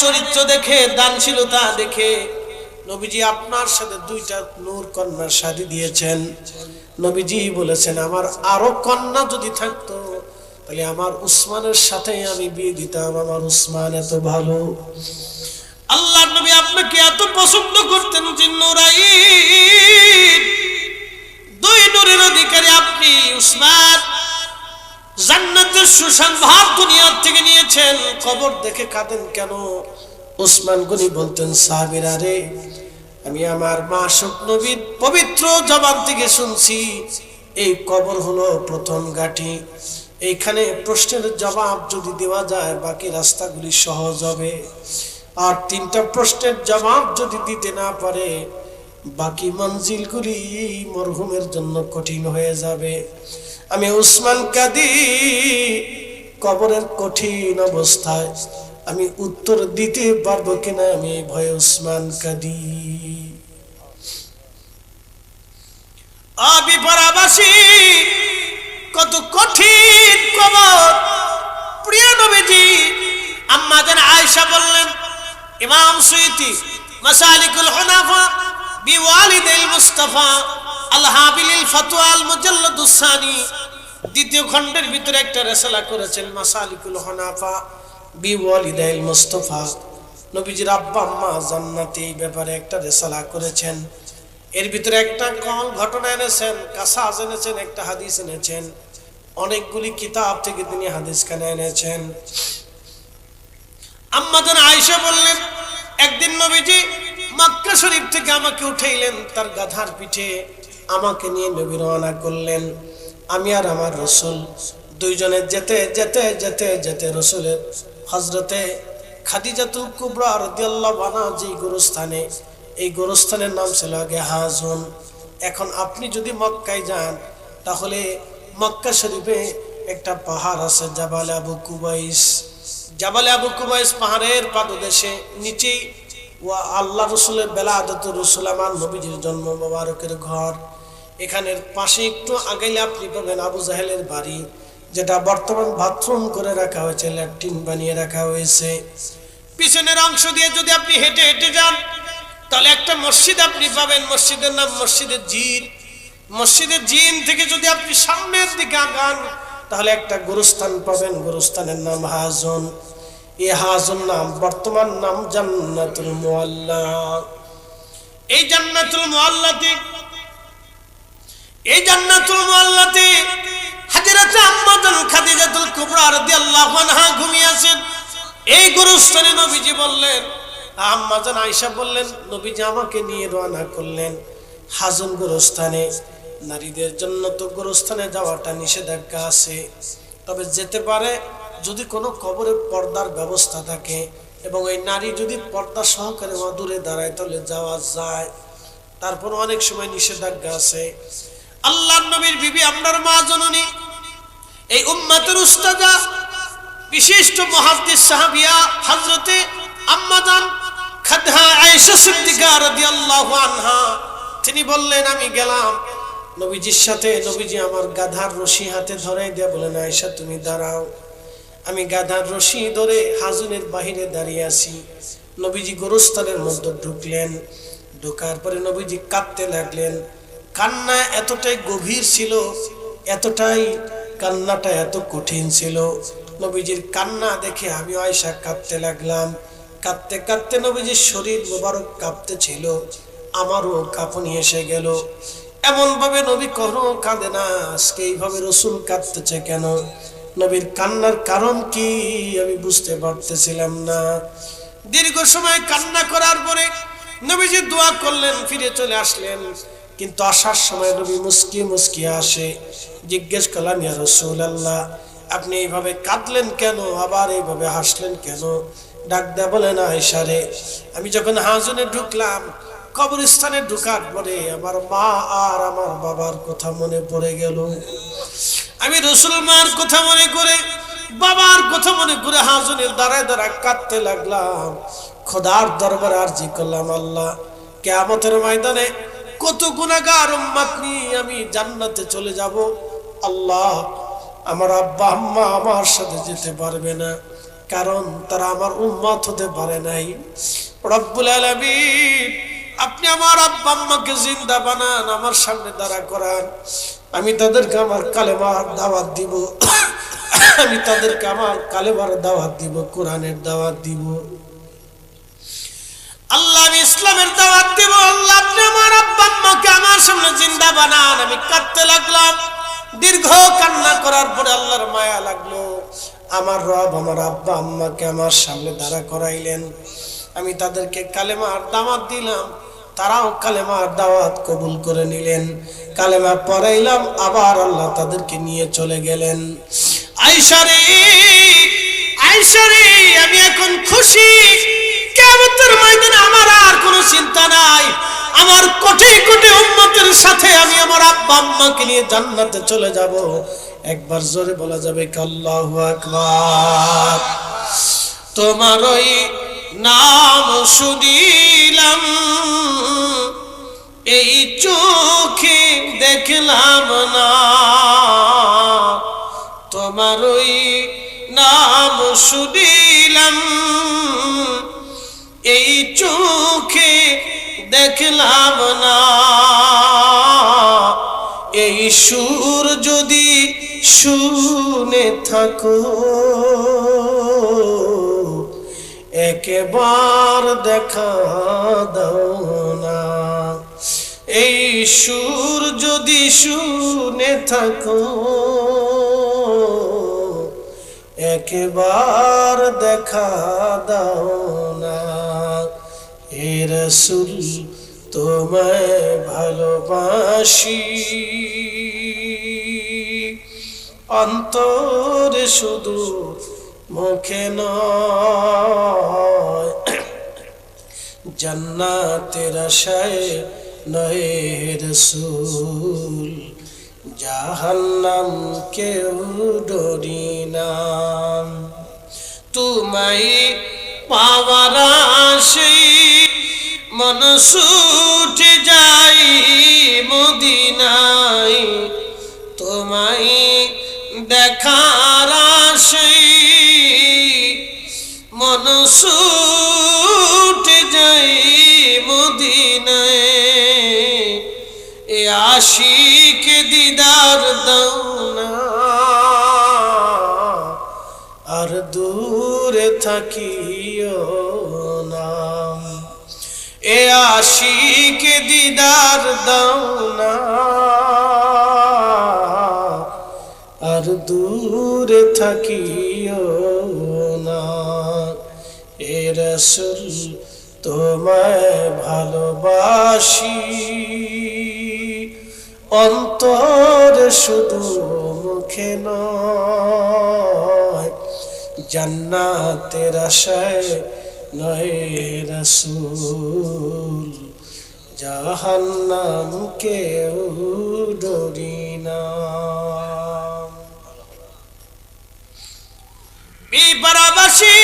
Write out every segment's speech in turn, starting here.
চরিত্র দেখে, দানশীলতা দেখে নবীজি আপনার সাথে দুইটা নূর কন্যার শাদী দিয়েছেন। নবীজি বলেছেন আমার আরো কন্যা যদি থাকতো তাহলে আমার উসমানের সাথে আমি বিয়ে দিতাম, আমার উসমান এত ভালো। আল্লাহর নবী আপনাকে এত পছন্দ করতেন যে নূরাইন, দুই নূরের অধিকারী আপনি উসমান, জান্নাতের সুসংবাদ দুনিয়ার থেকে নিয়েছেন। কবর দেখে কাঁদেন কেন? উসমান গনি বলতেন সাহাবীরা রে, আমি আমার মাসুক নবীর পবিত্র জবান থেকে শুনছি এই কবর হলো প্রথম ঘাঁটি। এইখানে প্রশ্নের জবাব যদি দেওয়া যায় বাকি রাস্তাগুলি সহজ হবে, আর তিনটা প্রশ্নের জবাব যদি দিতে না পারে বাকি মঞ্জিলগুলি মরহুমের জন্য কঠিন হয়ে যাবে। আমি উসমান কাঁদি কবরের কঠিন অবস্থায়, আমি উত্তর দিতে পারবো কিনা আমি ভয়ে উসমান কাঁদি। বিপরাবাসী কত কঠিন কবর। প্রিয় নবীজি আম্মা জান আয়েশা বললেন, ইমাম সুয়ুতি মাসালিকুল হুনাফা বিওয়ালিদাইল মুস্তাফা আল হাবিলিল ফাতওয়া আল মুজাল্লাদুস সানি দ্বিতীয় খণ্ডের ভিতরে একটা রিসালা করেছেন, মাসালিকুল হুনাফা বিওয়ালিদাইল মুস্তাফা। নবীজির আব্বা আম্মা জান্নাতি এই ব্যাপারে একটা রিসালা করেছেন। এর ভিতরে একটা ঘটনা এনেছেন, কাসাস এনেছেন, একটা হাদিস এনেছেন, অনেকগুলি কিতাব থেকে তিনি হাদিস খানা এনেছেন। আম্মা জান আয়েশা বললেন, একদিন নবীজি মক্কা শরীফ থেকে আমাকে উঠাইলেন তার গাধার পিঠে, আমাকে নিয়ে নবী রওনা করলেন। আমি আর আমার রাসূল দুইজনে যেতে যেতে যেতে যেতে রাসূলের হযরতে খাদিজাতুল কুবরা রাদিয়াল্লাহু আনহা যে গোরস্থানে, এই গোরস্থানের নাম ছিল আগে হাজুন। এখন আপনি যদি মক্কায় যান তাহলে মক্কা শরীফে একটা পাহাড় আছে জাবাল আবু কুবাইস। জাবাল আবু কুবাইস পাহাড়ের পাদদেশে নিচেই আল্লাহ রসুলের বেলাদাতুর রসুল আমার নবীজির জন্ম মোবারকের ঘর। এখানের পাশে একটু আগাইলে আপনি পাবেন আবু জাহেলের বাড়ি, যেটা বর্তমান বাথরুম করে রাখা হয়েছে, ল্যাট্রিন বানিয়ে রাখা হয়েছে। পিছনের অংশ দিয়ে যদি আপনি হেঁটে হেঁটে যান তাহলে একটা মসজিদ আপনি পাবেন, মসজিদের নাম মসজিদের জিন। মসজিদের জিন থেকে যদি আপনি সামনের দিকে আগান তাহলে একটা গোরস্থান পাবেন, গোরস্থানের নাম হাজুন। এই হাজুন নাম বর্তমান নাম জান্নাতুল মুআল্লা। এই জান্নাতুল মুআল্লাতে হযরত আম্মা জান খাদিজাতুল কুবরা রাদিয়াল্লাহু আনহা ঘুমিয়ে আছেন। এই গোরস্থানে নবীজি বললেন, আম্মা জান আয়েশা বললেন, নবীজি আমাকে নিয়ে রওনা করলেন হাজুন গোরস্থানে। নারীদের জন্য তো গোরস্থানে যাওয়াটা নিষেধাজ্ঞা আছে, তবে যেতে পারে যদি কোনো কবরে পর্দার ব্যবস্থা থাকে এবং এই নারী যদি পর্দা সহকারে দূরে দাঁড়ায় তাহলে যাওয়া যায়। তারপর অনেক সময় নিষেধাজ্ঞা আছে। আল্লাহর নবীর বিবি আপনার মা জননী, এই উম্মতের উস্তাদা, বিশিষ্ট মুহাদ্দিস সাহাবিয়া হযরতে আম্মা জান খাদহা আয়েশা সিদ্দিকা রাদিয়াল্লাহু আনহা, তিনি বললেন আমি গেলাম নবীজির সাথে। নবীজি আমার গাধার রশি হাতে ধরে দিয়ে বলেন, আয়েশা তুমি দাঁড়াও। আমি গাধার রশি ধরে হাজুনের বাহিরে দাঁড়িয়ে আছি। নবীজি গোরস্থানের মধ্যে ঢুকলেন। ঢোকার পরে নবীজি কাঁদতে লাগলেন। কান্না এতটাই গভীর ছিল, এতটাই কান্নাটা এত কঠিন ছিল। নবীজির কান্না দেখে আমি আয়েশা কাঁদতে লাগলাম। কাঁদতে কাঁদতে নবীজির শরীর মোবারক কাঁপতে ছিল, আমারও কাঁপুনি এসে গেল। এমন ভাবে নবী কখনো কাঁদে না, আজকে এইভাবে রাসূল কাঁদতেছে কেন? নবীর কান্নার কারণ কি আমি বুঝতে পারতেছিলাম না। দীর্ঘ সময় কান্না করার পরে নবীজি দোয়া করলেন, ফিরে চলে আসলেন। কিন্তু আসার সময় নবী মুস্কি মুস্কি আসে। জিজ্ঞেস করলাম, ইয়া রাসূলুল্লাহ আপনি এইভাবে কাঁদলেন কেন, আবার এইভাবে হাসলেন কেন? ডাক দেয়া বলেন, আয়েশা রে, আমি যখন হাজুনে ঢুকলাম, কবরস্থানে ঢুকার পরে আমার মা আর আমার বাবার কথা মনে পড়ে গেল। আমি রাসূল মার কথা মনে করে, বাবার কথা মনে করে হাজুনের দাঁড়ায় দাঁড়ায় কাঁদতে লাগলাম। খোদার দরবারে আরজি করলাম, আল্লাহ কিয়ামতের ময়দানে কত গুনাহগার উম্মত নিয়ে আমি জান্নাতে চলে যাব। আল্লাহ আমার আব্বা আম্মা আমার সাথে যেতে পারবে না, কারণ তারা আমার উম্মত হতে পারে নাই। রব্বুল আলামিন আপনি আমার আব্বা আম্মাকে জিন্দা বানান, আমার সামনে দাঁড়া করান, আমি তাদেরকে আমার কালেমার দাওয়াত দিব, আমি তাদেরকে আমার কালেমার দাওয়াত দিব, কোরআনের দাওয়াত দিব, আল্লাহ আমি ইসলামের দাওয়াত দিব। আল্লাহ আপনি আমার আব্বা আম্মাকে আমার সামনে জিন্দা বানান। আমি কাঁদতে লাগলাম, দীর্ঘ কান্না করার পরে আল্লাহর মায়া লাগলো, আমার রব আমার আব্বা আম্মাকে আমার সামনে দাঁড়া করাইলেন, আমি তাদেরকে কালেমার দাওয়াত দিলাম, তারাও কালেমার দাওয়াত কবুল করে নিলেন, কালেমা পড়াইলাম, আবার আল্লাহ তাদেরকে নিয়ে চলে গেলেন। আয়েশারে আয়েশারে আমি এখন খুশি, কিয়ামতের ময়দানে আমার আর কোনো চিন্তা নাই, আমার কোটি কোটি উম্মতের সাথে আমি আমার আব্বা আম্মাকে নিয়ে জান্নাতে চলে যাব। একবার জোরে বলা যাবে আল্লাহু আকবার। তোমার ওই নাম শুনিলাম, এই চোখে দেখলাম না, তোমার ওই নাম শুনিলাম, এই চোখে দেখলাম না, এই সুর যদি শুনে থাকো একবার দেখা দাও না, এই সুর যদি শুনে থাকো একবার দেখা দাও না। হে রাসূল তোমায় ভালোবাসি, অন্তরে শুধু মুখে নয়, জান্নাতের আশায় নয় রাসূল, জাহান্নাম কেউ ডরি না। তোমায় পাওয়ার আশায় মন ছুটে যাই মদিনায়, তোমায় দেখার আশায় মন ছুটে যাই মদিনায়, এ আশিক দিদার দাও না, আর দূরে থাকিও না, এ আশিক দিদার দাও না, আর দূরে থাকিও না। এ রাসূল তোমায় ভালোবাসি, অন্তর শুধু মুখে নয়, জান্নাতের আশায় নয় রাসূল, জাহান্নাম কেউ ডরি না। বিপরাবাসী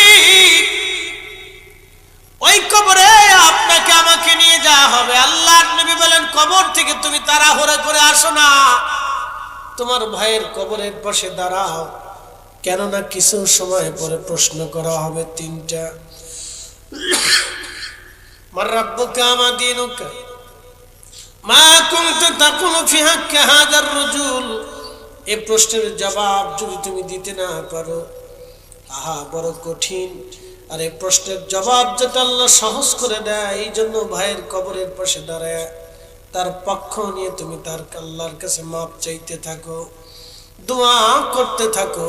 ওই কবরে আপনাকে আমাকে নিয়ে যাওয়া হবে। আল্লাহর নবী বলেন কবর থেকে তুমি তাড়াহুড়া করে আসো না, তোমার ভাইয়ের কবরের পাশে দাঁড়াও, কেননা কিছু সময় পরে প্রশ্ন করা হবে তিনটা। মান রাব্বুকা মা দীনুকা মা কুনতা তাকুলু ফি হাক্কি হাযার রাজুল। এই প্রশ্নের জবাব যদি তুমি দিতে না পারো, আহা বড় কঠিন। আর এই প্রশ্নের জবাব যেটা আল্লাহ সহজ করে দেয়, এই জন্য ভাইয়ের কবরের পাশে দাঁড়ায় তার পক্ষ নিয়ে তুমি তার আল্লাহর কাছে মাপ চাইতে থাকো, দোয়া করতে থাকো।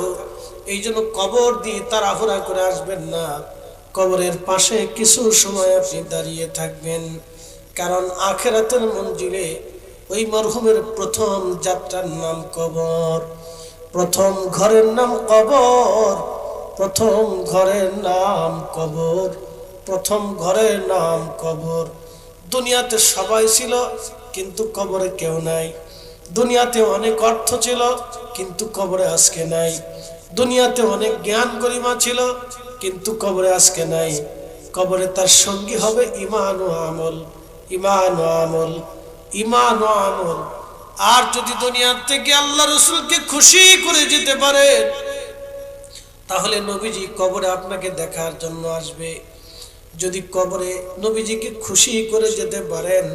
এই জন্য কবর দিয়ে তাড়াহুড়া করে আসবেন না, কবরের পাশে কিছু সময় আপনি দাঁড়িয়ে থাকবেন, কারণ আখিরাতের মঞ্জিলে ওই মরহুমের প্রথম যাত্রার নাম কবর, প্রথম ঘরের নাম কবর, প্রথম ঘরের নাম কবর, প্রথম ঘরের নাম কবর। দুনিয়াতে সবাই ছিল কিন্তু কবরে কেউ নাই, দুনিয়াতে অনেক অর্থ ছিল কিন্তু কবরে আজকে নাই, দুনিয়াতে অনেক জ্ঞান গরিমা ছিল কিন্তু কবরে আজকে নাই। কবরে তার সঙ্গী হবে ঈমান ও আমল, ঈমান ও আমল, ঈমান ও আমল। আর যদি দুনিয়ার থেকে আল্লাহ রাসূলকে খুশি করে যেতে পারে, তাহলে নবীজি কবরে আপনাকে দেখার জন্য আসবে। যদি কবরে নবীজিকে খুশি করে যেতে পারেন,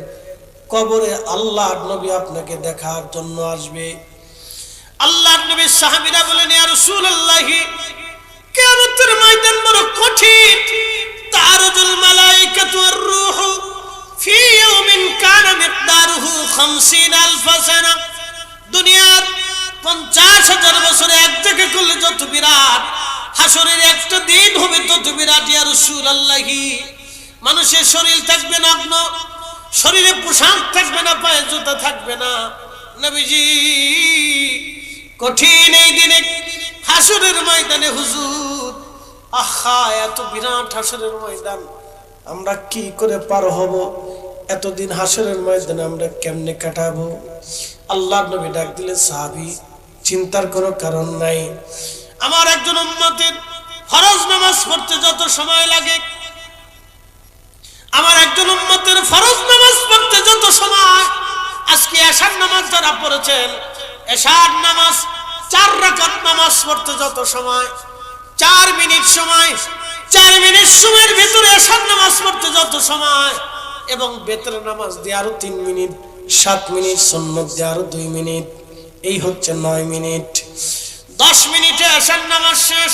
কবরে আল্লাহর নবী আপনাকে দেখার জন্য আসবে। আল্লাহর নবীর সাহাবীরা বলেন, ইয়া রাসূলুল্লাহ, কিয়ামতের ময়দান বড় কঠিন। তারুজুল মালায়েকাতু ওয়ার রূহু ফি ইয়াউমিন কানা মিকদারুহু 50000 সানা। দুনিয়ার 50,000 বছরে এক জায়গা করলে যত বিরাট, হাসরের একটা দিন হবে তত বিরাট। ইয়া রাসূলুল্লাহ, মানুষের শরীর থাকবে নগ্ন, শরীরে পোশাক থাকবে না, পায়ে জুতা থাকবে না। নবীজি, কঠিন এই দিনে হাসরের ময়দানে হুজুর, আহা এত বিরাট হাসরের ময়দান, আমরা কি করে পার হব? এতদিন হাসরের ময়দানে আমরা কেমনে কাটাবো? আল্লাহর নবী ডাক দিলেন, সাহাবী চিন্তার কোনো কারণ নাই। আমার একজন উম্মতের ফরজ নামাজ পড়তে যত সময় লাগে, আমার একজন উম্মতের ফরজ নামাজ পড়তে যত সময়, আজকে এশার নামাজ যারা পড়েছেন, এশার নামাজ 4 রাকাত নামাজ পড়তে যত সময়, 4 মিনিট সময়, 4 মিনিট সময়ের ভিতরে এশার নামাজ পড়তে যত সময়, এবং বেতরের নামাজ দিয়ে আরো 3 মিনিট, 7 মিনিট, সুন্নত দিয়ে আরো 2 মিনিট, এই হচ্ছে 9 মিনিট। 10 মিনিটে এশার নামাজ শেষ।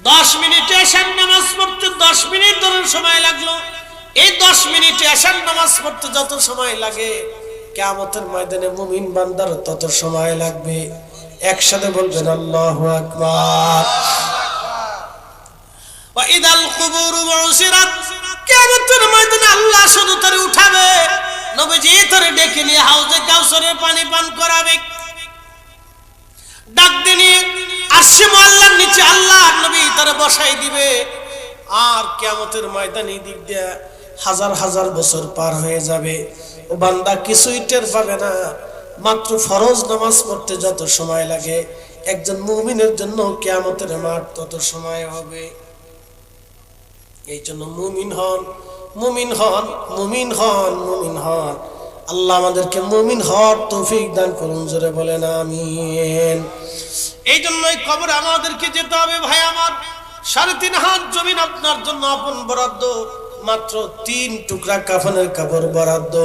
10 মিনিটে এশার নামাজ পড়তে 10 মিনিট ধরে সময় লাগলো। এই 10 মিনিটে এশার নামাজ পড়তে যত সময় লাগে, কিয়ামতের ময়দানে মুমিন বান্দার তত সময় লাগবে। একসাথে বলবেন আল্লাহু আকবার। ওয়া ইদাল কুবুরু বুসিরাত, কিয়ামতের ময়দানে আল্লাহ শুধু তারে উঠাবে, নবীজি তারে ডেকে নিয়ে হাউজে কাউসারের পানি পান করাবে। ডাক দিয়ে আরশে মুআল্লার নিচে আল্লাহর নবী তারে বসাই দিবে। আর কিয়ামতের ময়দানে দিক দিয়ে হাজার হাজার বছর পার হয়ে যাবে, ও বান্দা কিছুই টের পাবে না। মাত্র ফরজ নামাজ পড়তে যত সময় লাগে, একজন মুমিনের জন্য কিয়ামতের মাঠ তত সময় হবে। এই জন্য মুমিন হন, মুমিন হন, মুমিন হন, মুমিন হন। আল্লাহ আমাদেরকে মুমিন হওয়ার তৌফিক দান করুন, জোরে বলেন আমিন। এই জন্যই কবরে আমাদেরকে যেতে হবে। ভাই আমার, 3.5 হাত জমিন আপনার জন্য আপন বরাদ্দ, মাত্র 3 টুকরা কাফনের কাপড় বরাদ্দ,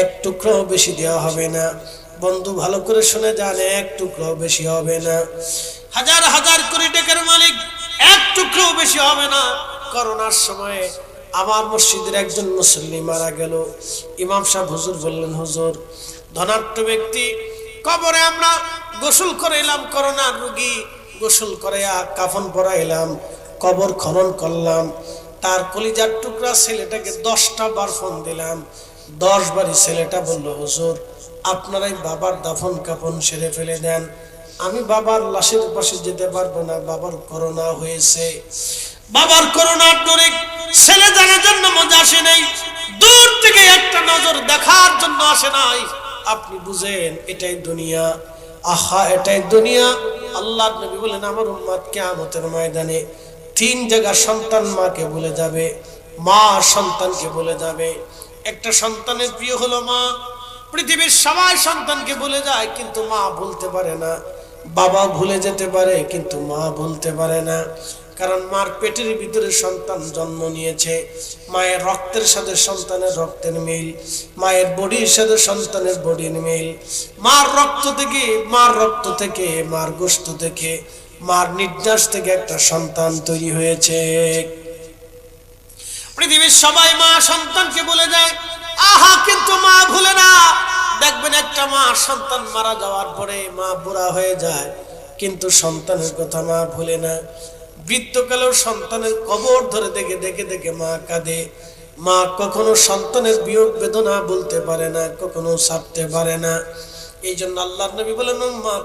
1 টুকরো বেশি দেওয়া হবে না। বন্ধু ভালো করে শুনে যান, 1 টুকরো বেশি হবে না। হাজার হাজার কোটি টাকার মালিক, 1 টুকরো বেশি হবে না। করোনার সময়ে আমার মসজিদের একজন মুসল্লি মারা গেল। ইমাম সাহেব হুজুর বললেন, হুজুর ধনাঢ্য ব্যক্তি, কবরে আমরা গোসল করাইলাম, করোনার রোগী গোসল করাইয়া কাফন পরাইলাম, কবর খনন করলাম, তার কলিজার টুকরা ছেলেটাকে 10টা বার ফোন দিলাম। 10 বারই ছেলেটা বলল, হুজুর আপনারাই বাবার দাফন কাফন সেরে ফেলে দেন, আমি বাবার লাশের পাশে যেতে পারবো না, বাবার করোনা হয়েছে। বাবার করোনার ডরে ছেলে জানার জন্য মজা আসে নাই, দূর থেকে একটা নজর দেখার জন্য আসে নাই। আপনি বুঝেন এটাই দুনিয়া, আহা এটাই দুনিয়া। আল্লাহর নবী বলেন, আমার উম্মত কিয়ামতের ময়দানে 3 জায়গা সন্তান মাকে ভুলে যাবে, মা সন্তানকে ভুলে যাবে। একটা সন্তানের প্রিয় হলো মা। পৃথিবীর সবাই সন্তানকে ভুলে যায়, কিন্তু মা ভুলতে পারে না। বাবা ভুলে যেতে পারে, কিন্তু মা ভুলতে পারে না। কারণ মার পেটের ভিতরে সন্তান জন্ম নিয়েছে, মায়ের রক্তের সাথে সন্তানের রক্তের মিল, মায়ের বডির সাথে সন্তানের বডির মিল, মার রক্ত থেকে, মার রক্ত থেকে, মার গোশত থেকে, মার নির্যাস থেকে একটা সন্তান তৈরি হয়েছে। পৃথিবীর সবাই মা সন্তানকে ভুলে যায়, আহা কিন্তু মা ভুলে না। দেখবেন একটা মা সন্তান মারা যাওয়ার পরে মা বুড়া হয়ে যায়, কিন্তু সন্তানের কথা মা ভুলে না। বৃদ্ধকালেও সন্তানের কবর ধরে দেখে দেখে দেখে মা কাঁদে। মা কখনো সন্তানের বিয়োগ বেদনা বলতে পারে না, কখনো ছাড়তে পারে না। এই জন্য আল্লাহর নবী বলেন, উম্মত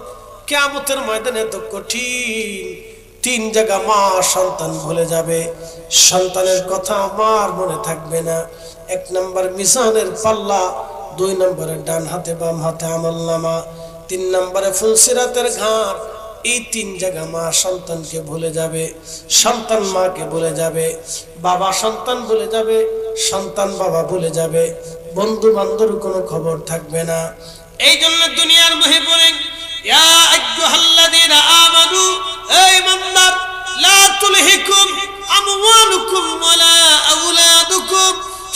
কিয়ামতের ময়দানে এত কঠিন, 3 জায়গা মা সন্তান ভুলে যাবে, সন্তানের কথা আমার মনে থাকবে না। 1 নম্বর মিজানের পাল্লা, 2 নম্বরে ডান হাতে বাম হাতে আমলনামা, 3 নম্বরে ফুলসিরাতের ঘাট। এই 3 জায়গা মা সন্তানকে ভুলে যাবে, সন্তান মাকে ভুলে যাবে, বাবা সন্তান ভুলে যাবে, সন্তান বাবা ভুলে যাবে, বন্ধু বান্ধবের কোনো খবর থাকবে না। এই জন্য দুনিয়ার মহে বলেন, ইয়া আইয়ুহাল্লাযীনা আমানু, এই ইমানদার তুলহিকুম আমওয়ালুকুম ওয়ালা আওলাদুকুম,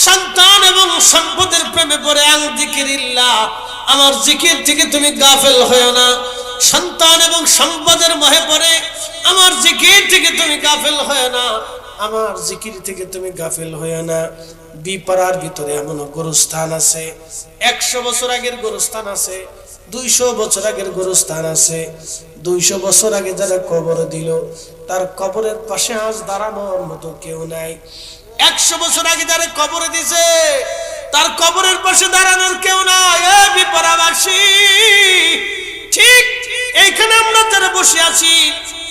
সন্তান এবং সম্পদের প্রেমে পড়ে আন যিকিরিল্লাহ, আমার জিকির থেকে তুমি গাফেল হয়ো না। সন্তান এবং সম্পদের মোহে পড়ে আমার জিকির থেকে তুমি গাফেল হয়ো না, আমার জিকির থেকে তুমি গাফেল হয়ো না। বিপাড়ার ভিতরে এমন গোরস্থান আছে, 100 বছর আগের গোরস্থান আছে, 200 বছর আগের গোরস্থান আছে। 200 বছর আগে যারা কবর দিল, তার কবরের পাশে আজ দাঁড়ানোর মতো কেউ নাই। 100 বছর আগে যারা কবর দিছে, তার কবরের পাশে দাঁড়ানোর কেউ নাই। এ বিপাড়াবাসী, ঠিক এইখানে আমরা যারা বসে আছি,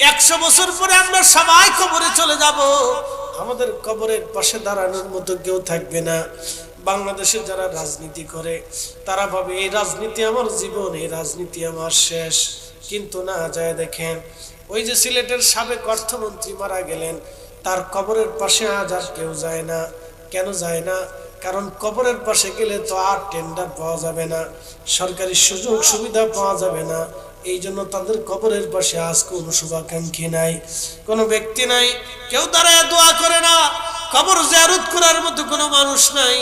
100 বছর পরে আমরা সবাই কবরে চলে যাব, আমাদের কবরের পাশে দাঁড়ানোর মতো কেউ থাকবে না। বাংলাদেশে যারা রাজনীতি করে, তারা ভাবে এই রাজনীতি আমার জীবন, এই রাজনীতি আমার শেষ। কিন্তু না, যায় দেখেন, ওই যে সিলেটের সাবেক অর্থমন্ত্রী মারা গেলেন, তার কবরের পাশে আজ আর কেউ যায় না। কেন যায় না? কারণ কবরের পাশে গেলে তো আর টেন্ডার পাওয়া যাবে না, সরকারি সুযোগ সুবিধা পাওয়া যাবে না। এই জন্য তাদের কবরের পাশে আজ কোনো শুভাকাঙ্ক্ষী নাই, কোনো ব্যক্তি নাই, কেউ দাঁড়ায় দোয়া করে না, কবর জিয়ারত করার মতো কোনো মানুষ নাই।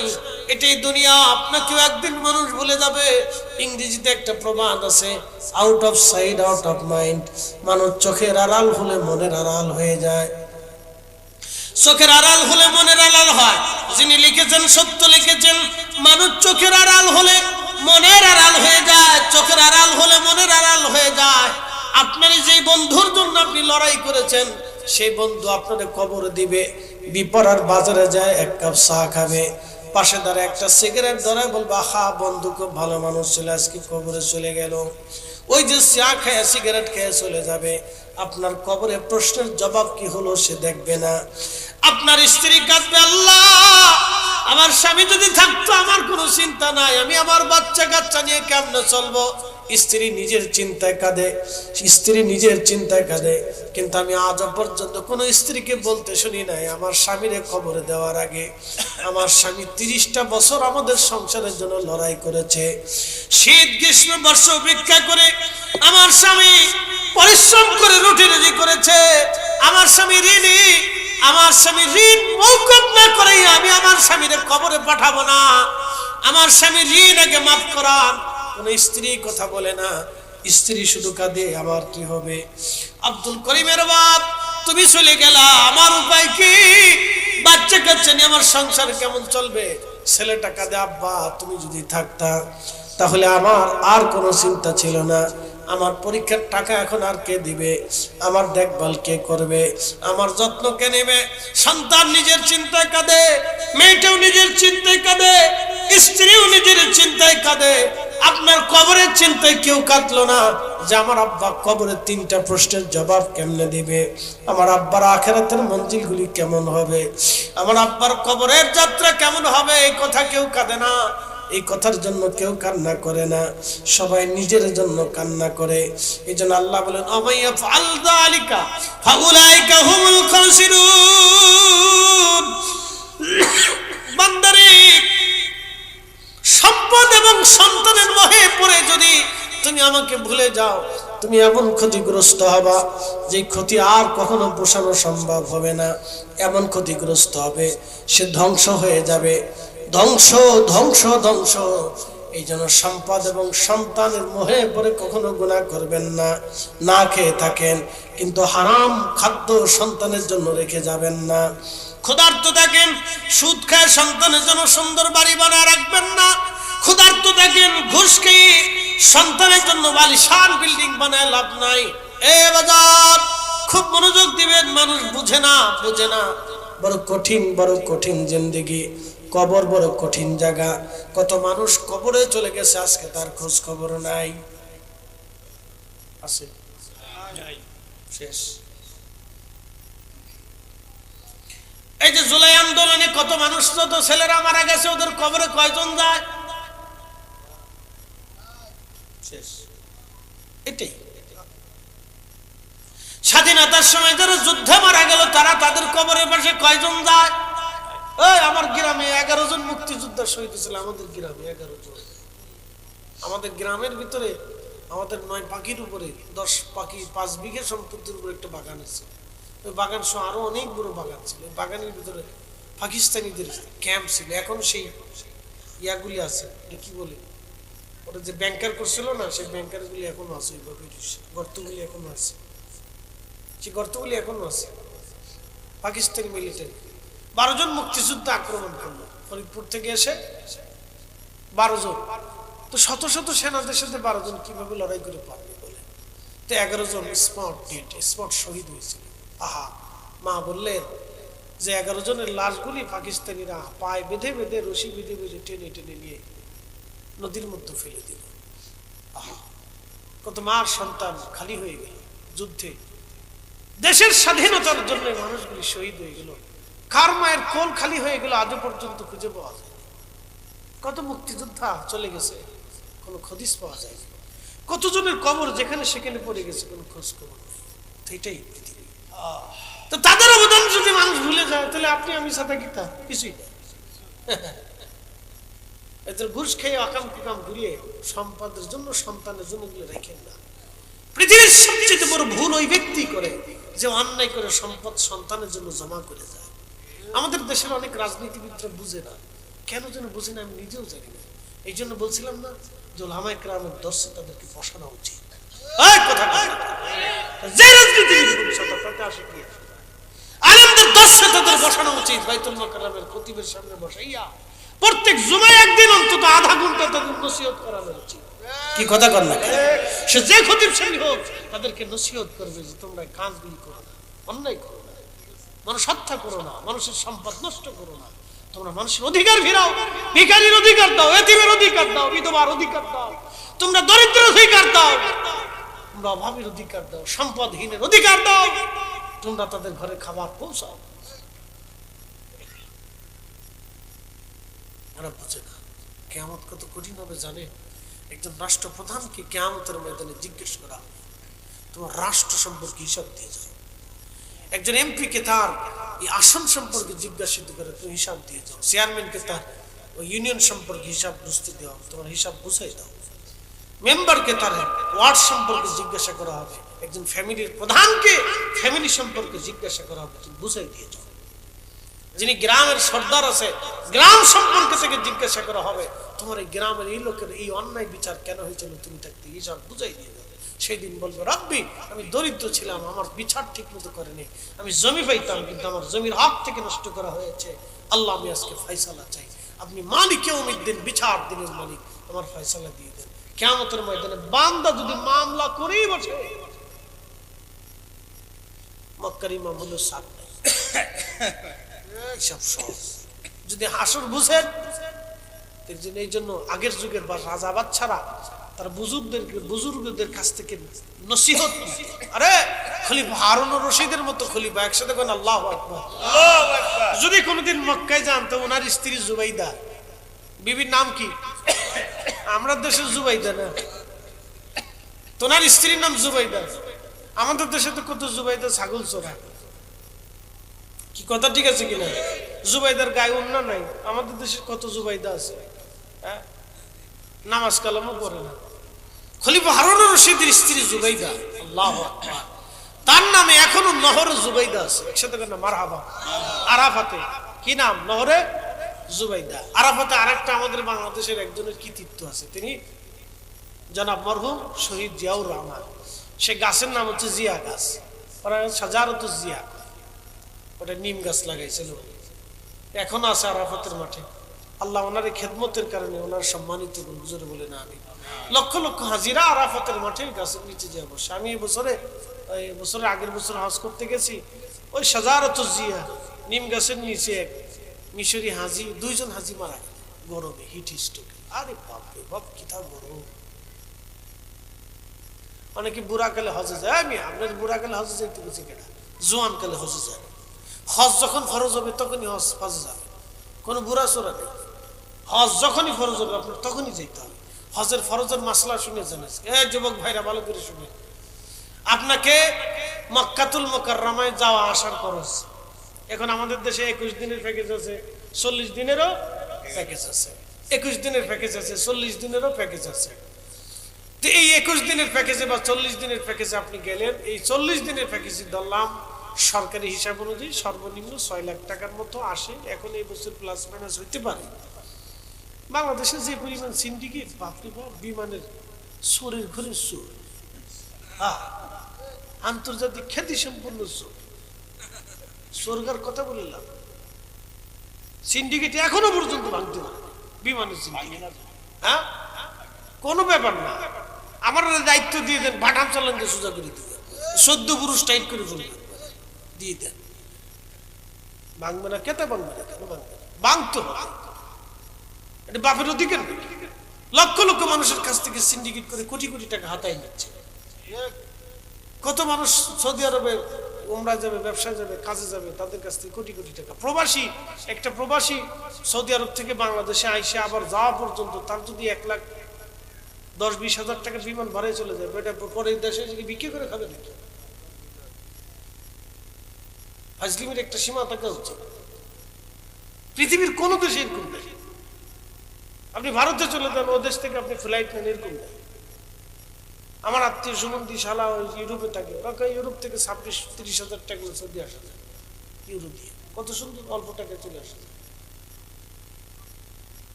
এটাই দুনিয়া, আপনাকেও একদিন মানুষ ভুলে যাবে। ইংরেজিতে একটা প্রবাদ আছে, out of sight out of mind. মানুষ চোখের আড়াল হলে মনের আড়াল হয়ে যায়, চোখের আড়াল হলে মনের আড়াল হয়। যিনি লিখেছেন সত্য লিখেছেন, মানুষ চোখের আড়াল হলে মনের আড়াল হয়ে যায়, চোখের আড়াল হলে মনের আড়াল হয়ে যায়। আপনার যেই বন্ধুর জন্য আপনি লড়াই করেছেন, সেই বন্ধু আপনাদের কবর দিবে। বিপাড়ার বাজারে যায়, 1 কাপ চা খাবে, পাশে দাঁড়ায় একটা সিগারেট ধরায়, বলবে আহা বন্ধু খুব ভালো মানুষ ছিল, আজকে কবরে চলে গেল। ওই যে চা খেয়ে সিগারেট খেয়ে চলে যাবে, আপনার কবরে প্রশ্নের জবাব কি হলো সে দেখবে না। আপনার স্ত্রী কাঁদবে, আল্লাহ আমার স্বামী যদি থাকতো আমার কোনো চিন্তা নাই, আমি আমার বাচ্চা কাচ্চা নিয়ে কেমনে চলবো। স্ত্রী নিজের চিন্তায় কাঁদে, স্ত্রী নিজের চিন্তায় কাঁদে। কিন্তু আমি আজ পর্যন্ত কোনো স্ত্রীকে বলতে শুনি নাই, আমার স্বামীরে কবরে দেওয়ার আগে আমার স্বামী 30টা বছর আমাদের সংসারের জন্য লড়াই করেছে। শীত গ্রীষ্ম বর্ষা উপেক্ষা করে আমার স্বামী পরিশ্রম করে রুটি রুজি করেছে। আমার স্বামী ঋণী, আমার স্বামী ঋণ মওকুফ না করে আমি আমার স্বামীরে কবরে পাঠাবো না। আমার স্বামী ঋণ আগে মাফ করান। কোন স্ত্রী কথা বলে না, স্ত্রী শুধু কাঁদে, আমার কি হবে। আব্দুল করিমের বাপ, তুমি চলে গেলা, আমার উপায় কি? বাচ্চা কাচ্চা নিয়ে আমার সংসার কেমন চলবে? ছেলেটা কাঁদে, আব্বা তুমি যদি থাকতা তাহলে আমার আর কোনো চিন্তা ছিল না, আমার পরীক্ষার টাকা এখন আর কে দিবে, আমার দেখভাল কে করবে, আমার যত্ন কে নেবে। সন্তান নিজের চিন্তায় কাঁদে, মেয়েটাও নিজের চিন্তায় কাঁদে, স্ত্রীও নিজের চিন্তায় কাঁদে। আপনার কবরের চিন্তায় কেউ কাঁদলো না যে আমার আব্বা কবরের 3টা প্রশ্নের জবাব কেমনে দিবে, আমার আব্বার আখিরাতের মঞ্জিলগুলি কেমন হবে, আমার আব্বার কবরের যাত্রা কেমন হবে। এই কথা কেউ কাঁদে না, এই কথার জন্য কেউ কান্না করে না, সবাই নিজের জন্য কান্না করে। এই জন্য আল্লাহ বলেন, আমাইয়া ফাল যালিকা ফাউলাইকা হুমুল খাসিরুন। বান্দারে, সম্পদ এবং সন্তানের মোহে পড়ে যদি তুমি আমাকে ভুলে যাও, তুমি এমন ক্ষতিগ্রস্ত হবা যে ক্ষতি আর কখনো পোষানো সম্ভব হবে না। এমন ক্ষতিগ্রস্ত হবে, সে ধ্বংস হয়ে যাবে। ধ্বংস ধ্বংস ধ্বংস। এই জন্য সম্পদ এবং সন্তানের মোহে পড়ে কখনো গুনাহ করবেন না। না খেয়ে থাকেন কিন্তু হারাম খাদ্য সন্তানের জন্য রেখে যাবেন না। ক্ষুধার্ত থাকেন, সুদ খায় সন্তানের জন্য সুন্দর বাড়ি বানায় রাখবেন না। ক্ষুধার্ত থাকেন, ঘুষ খেয়ে সন্তানের জন্য বালিশান বিল্ডিং বানায় লাভ নাই। এ বাজার খুব মনোযোগ দিবেন, মানুষ বুঝে না, বুঝে না। বড় কঠিন জিন্দেগি। কবর বড় কঠিন জায়গা। কত মানুষ কবরে চলে গেছে, আজকে তার খোঁজ খবর নাই। আছে নাই, শেষ। এই যে জুলাই আন্দোলনে কত মানুষ, যত ছেলেরা মারা গেছে, ওদের কবরে কয়জন যায়? শেষ। এটাই স্বাধীনতার সময় যারা যুদ্ধে মারা গেল, তারা তাদের কবরের পাশে কয়জন যায়? এই আমার গ্রামে 11 জন মুক্তিযোদ্ধা শহীদ ছিল, আমাদের গ্রামে 11 জন। আমাদের গ্রামের ভিতরে আমাদের 9 পাখির উপরে 10 পাখি 5 বিঘে সম্পত্তির উপরে একটা বাগান আছে। ওই বাগান সহ আরো অনেক বড় বাগান ছিল। ওই বাগানের ভিতরে পাকিস্তানিদের ক্যাম্প ছিল। এখন সেই ইয়াগুলি আছে, কি বলে ওটা যে ব্যাংকার করছিল না, সেই ব্যাংকার গুলি এখনো আছে, ওইভাবে গর্তগুলি এখনো আছে, সেই গর্তগুলি এখনো আছে। পাকিস্তানি মিলিটারি 12 জন মুক্তিযুদ্ধ আক্রমণ করলো ফরিদপুর থেকে এসে, 12 জন। তো শত শত সেনাদের সাথে 12 জন কিভাবে লড়াই করে পারবে বলে, তো 11 জন স্পট ডেড, স্পট শহীদ হয়েছিল। আহা, মা বললেন যে 11 জনের লাশগুলি পাকিস্তানিরা পায়ে বেঁধে বেঁধে, রশি বেঁধে বেঁধে টেনে টেনে নিয়ে নদীর মধ্যে ফেলে দিল। আহা, কত মার সন্তান খালি হয়ে গেল যুদ্ধে। দেশের স্বাধীনতার জন্য মানুষগুলি শহীদ হয়ে গেল। কার মায়ের কোল খালি হয়ে গেল আজও পর্যন্ত খুঁজে পাওয়া যায়। কত মুক্তিযোদ্ধা চলে গেছে, কোনো খোঁজ পাওয়া যায়। কতজনের কবর যেখানে সেখানে পড়ে গেছে, কোনো খোঁজ খবর নেই। তো এটাই পৃথিবী। তো তাদের অবদান যদি মানুষ ভুলে যায়, তাহলে আপনি আমি সাথে কি তা কিছুই নেই। এদের ঘুষ খেয়ে আকাম কুকাম ঘুরিয়ে সম্পদের জন্য, সন্তানের জন্য গুলো রেখেন না। পৃথিবীর সবচেয়ে বড় ভুল ওই ব্যক্তি করে যে অন্যায় করে সম্পদ সন্তানের জন্য জমা করে যায়। আমাদের দেশের অনেক রাজনীতিবিদরা বুঝে না, কেন যেন বুঝে না, আমি নিজেও জানি না। এই জন্য বলছিলাম না যে ওলামায়ে কেরামের দর্শে তাদেরকে বসানো উচিত। যে রাজনীতিবিদ আসে কি আলেমদের দর্শে তাদের বসানো উচিত। বাইতুল মোকাররমের খতিবের সামনে বসাইয়া প্রত্যেক জুমায় একদিন অন্তত আধা ঘন্টা তাদের নসিহত করানো উচিত। কি কথা কর না, সে যে খতিব সাহেব হোক, তাদেরকে নসিহত করবে যে তোমরা কাজগুলি করো না, অন্যায় করো না, মানুষ হত্যা করো না, মানুষের সম্পদ নষ্ট করো না, তোমরা মানুষের অধিকার ফিরাও, ভিখারির অধিকার দাও, এতিমের অধিকার দাও, বিধবার অধিকার দাও, তোমরা দরিদ্রের অধিকার দাও, তোমরা অভাবীর অধিকার দাও, সম্পদহীনের অধিকার দাও, তোমরা তাদের ঘরে খাবার পৌঁছাও। ওরা বুঝে না। কিয়ামত কত কঠিন হবে জানেন? একজন রাষ্ট্রপ্রধানকে কিয়ামতের ময়দানে জিজ্ঞেস করা, তোমার রাষ্ট্র সম্পর্কে হিসাব দিয়ে যাও। একজন এমপি কে তার এই আসন সম্পর্কে জিজ্ঞাসিত করে, তুমি হিসাব দিয়ে যাও। চেয়ারম্যানকে তার ওই ইউনিয়ন সম্পর্কে হিসাব বুঝতে দেওয়া, তোমার হিসাব বুঝাই দাও। মেম্বারকে তার ওয়ার্ড সম্পর্কে জিজ্ঞাসা করা হবে। একজন ফ্যামিলির প্রধানকে ফ্যামিলি সম্পর্কে জিজ্ঞাসা করা হবে, তুমি বুঝাই দিয়ে যাও। যিনি গ্রামের সর্দার আছে, গ্রাম সম্পর্কে থেকে জিজ্ঞাসা করা হবে, তোমার এই গ্রামের এই লোকের এই অন্যায় বিচার কেন হয়েছিল, তুমি তাকে হিসাব বুঝাই দিয়ে যাবে। সেই দিন বলবে, রব্বি, আমি দরিদ্র ছিলাম, আমার বিচার ঠিক মতো করেনি, আমি জমি পাইতাম কিন্তু আমার জমির হক থেকে নষ্ট করা হয়েছে। আল্লাহ, আমি আজকে ফয়সালা চাই। আপনি মালিক ইয়াউমিদ্দিন, বিচার দিনের মালিক, আমার ফয়সালা দিয়ে দেন। কিয়ামতের ময়দানে বান্দা যদি মামলা করেই বসে, মক্কার ইমাম হলো সাত নাই, সব সহজ। যদি হাসর বুঝেন, এই জন্য আগের যুগের বা রাজা বাদশারা তার বুজুর্গদের কাছ থেকে নসিহত, আরে খলিফা হারুন রশিদের মতো খলিফা, একসাথে কোন আল্লাহু আকবার। যদি কোনোদিন মক্কায় যান, তো ওনার স্ত্রী জুবাইদা, বিবির নাম কি? আমরা দেশের জুবাইদা না, তোনার স্ত্রীর নাম জুবাইদা। আমাদের দেশে তো কত জুবাইদা ছাগল চোরা, কি কথা ঠিক আছে কিনা? জুবাইদার গায়ে উন্না নাই। আমাদের দেশে কত জুবাইদা আছে, নামাজ কালামও পড়ে না। খলিফা হারুন রশিদের স্ত্রী জুবাইদা, আল্লাহু আকবার। তার নামে এখনো নহরে জুবাইদা আছে, একসাথে কেন মারহাবা। আরাফাতে কি নাম? নহরে জুবাইদা। আরাফাতে আরেকটা আমাদের বাংলাদেশের একজনের কৃতিত্ব আছে, তিনি জনাব মরহুম শহীদ জিয়াউর রহমান। সে গাছের নাম হচ্ছে জিয়া গাছ, ওরা সাজারত জিয়া, ওটা নিম গাছ লাগাইছিল, এখনো আছে আরাফাতের মাঠে। আল্লাহ ওনার খেদমতের কারণে ওনার সম্মানিত হুজুরে বলে না, আমি লক্ষ লক্ষ হাজিরা আরাফাতের মাঠে গাছের নিচে যা বসে। আমি বছরে আগের বছর হজ করতে গেছি, ওই সাজারত জিয়া নিম গাছের নিচে এক মিশরি হাজি, 2 জন হাজি মারা গেল গরমে, হিট স্ট্রোকে। আরে বাপরে বাপ, কি তা গরম। অনেকে বুড়া কালে হজে যায়, আমি আপনার বুড়া কালে হজে যাইতে গেছি কেনা, জোয়ান কালে হজে যায়। হজ যখন ফরজ হবে তখনই হজে যাবে, কোনো বুড়া চোরা নেই। হজ যখনই ফরজ হবে আপনার তখনই যেতে হবে। হজের ফরজের মাসলা শুনে জানেন, যুবক ভাইরা ভালো করে শুনে, আপনাকে মক্কাতুল মুকাররমায় যাওয়া আসার খরচ এখন আমাদের দেশে 21 দিনের প্যাকেজ আছে, 40 দিনেরও প্যাকেজ আছে, 21 দিনের প্যাকেজ আছে, 40 দিনেরও প্যাকেজ আছে। তো এই 21 দিনের প্যাকেজে বা 40 দিনের প্যাকেজে আপনি গেলেন, এই 40 দিনের প্যাকেজে ধরলাম সরকারি হিসাব অনুযায়ী সর্বনিম্ন 6 লাখ টাকার মতো আসে। এখন এই বছর প্লাস মাইনাস হইতে পারে। বাংলাদেশে যে পরিমাণ সিন্ডিকেট, বাপরে বাপ, বিমানের চোরের ঘরে চোর, আন্তর্জাতিক খ্যাতি সম্পন্ন চোর, চোরগার কথা বললাম। সিন্ডিকেট এখনো পর্যন্ত ভাঙতে পারে বিমানের সিন্ডিকেট। হ্যাঁ, কোনো ব্যাপার না, আমার দায়িত্ব দিয়ে দেন, বাটাম চালান দিয়ে সোজা করে দিবেন, 14 পুরুষ টাইট করে ফেলবেন, দিয়ে দেন। ভাঙবে না কেতে, ভাঙবে না কেন? ভাঙবে না, ভাঙতে হবে, এটা বাপের অধিকার নেই। লক্ষ লক্ষ মানুষের কাছ থেকে সিন্ডিকেট করে কোটি কোটি টাকা হাতায় নিচ্ছে। কত মানুষ সৌদি আরবে উমরা যাবে, ব্যবসায় যাবে, কাজে যাবে, তাদের কাছ থেকে কোটি কোটি টাকা। প্রবাসী, একটা প্রবাসী সৌদি আরব থেকে বাংলাদেশে আইসে আবার যাওয়া পর্যন্ত তার যদি 1,10,20 হাজার টাকা বিমান ভাড়ায় চলে যায়, এটা পরে দেশে বিক্রি করে খাবে নাকি? ফাজলিমের একটা সীমা থাকা উচিত। পৃথিবীর কোন দেশে এরকম নেই। আপনি ভারতে চলে যান, ও দেশ থেকে আপনি ফ্লাইট নেন, এরকম নেই। আমার আত্মীয় সুমন্দি শালা ইউরোপে থাকে, ইউরোপ থেকে 26-30 হাজার টাকা সৌদি আসা যায় ইউরো দিয়ে। কত সুন্দর, অল্প টাকায় চলে আসা যায়।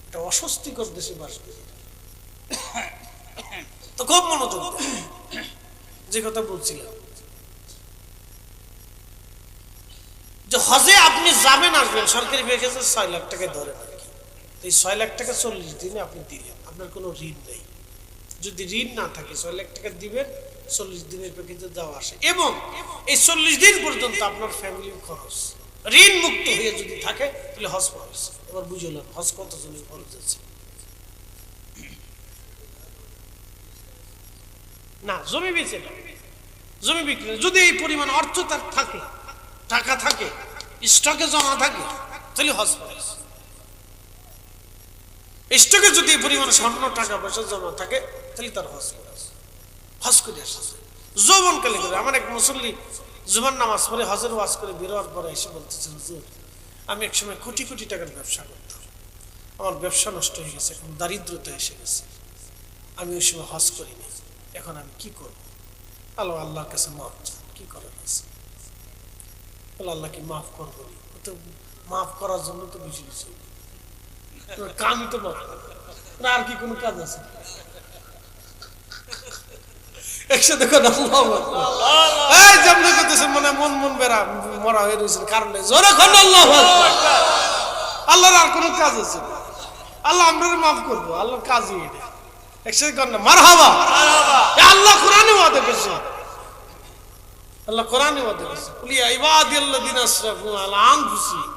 এটা অস্বস্তিকর দেশে বাস করে। তো খুব মনোযোগ, যে কথা বলছিলাম যে হজে আপনি যাবেন আসবেন, সরকারি প্যাকেজে 6 লাখ টাকায় ধরে আর কি। এই 6 লাখ টাকা 40 দিনে আপনি দিলেন, আপনার কোনো ঋণ নেই। যদি ঋণ না থাকে 6 লাখ টাকা দিবেন, 40 দিনের প্যাকেজে যাওয়া আসে, এবং এই 40 দিন পর্যন্ত আপনার ফ্যামিলির খরচ ঋণ মুক্ত হয়ে যদি থাকে, তাহলে হজ খরচ। এবার বুঝলাম হজ কত জনের খরচ আছে না। জমি বেচে না, জমি বিক্রি, যদি এই পরিমাণ অর্থ তার থাকে, টাকা থাকে, স্টকে জমা থাকে, তাহলে হজ খরচ। স্টকে যদি এই পরিমাণ স্বর্ণ, টাকা পয়সা জমা থাকে, তাহলে তার হজ খরচ। হজ করে আসছে যৌবনকালে করে। আমার এক মুসল্লি জুমার নামাজ পড়ে হজের ওয়াজ করে বেরোয়ার পরে এসে বলতেছেন, হুজুর, আমি এক সময় কোটি কোটি টাকার ব্যবসা করতাম, আমার ব্যবসা নষ্ট হয়ে গেছে, এখন দারিদ্রতা এসে গেছে, আমি ওই সময় হজ করিনি, এখন আমি কি করব? আল্লাহর কাছে মাফ চান, কি করার আছে? আল্লাহ কি মাফ করবো? তো মাফ করার জন্য তো বেশি কিছু কামই তো মাফ না, আর কি কোনো কাজ আছে? একসাথে মরা হয়ে রয়েছেন, কারণ আল্লাহর আর কোন কাজ আছে? আল্লাহ আমরা মাফ করবো, আল্লাহর কাজই এটা। একসাথে কর না মারহাবা। আল্লাহ কোরআনে ওয়াদা করছে, আল্লাহ কোরআনে ওয়াদা করছে, কুলিয়া ইবাদিয়াল্লাযিনা আসরাফু আলা আনফুসিহিম।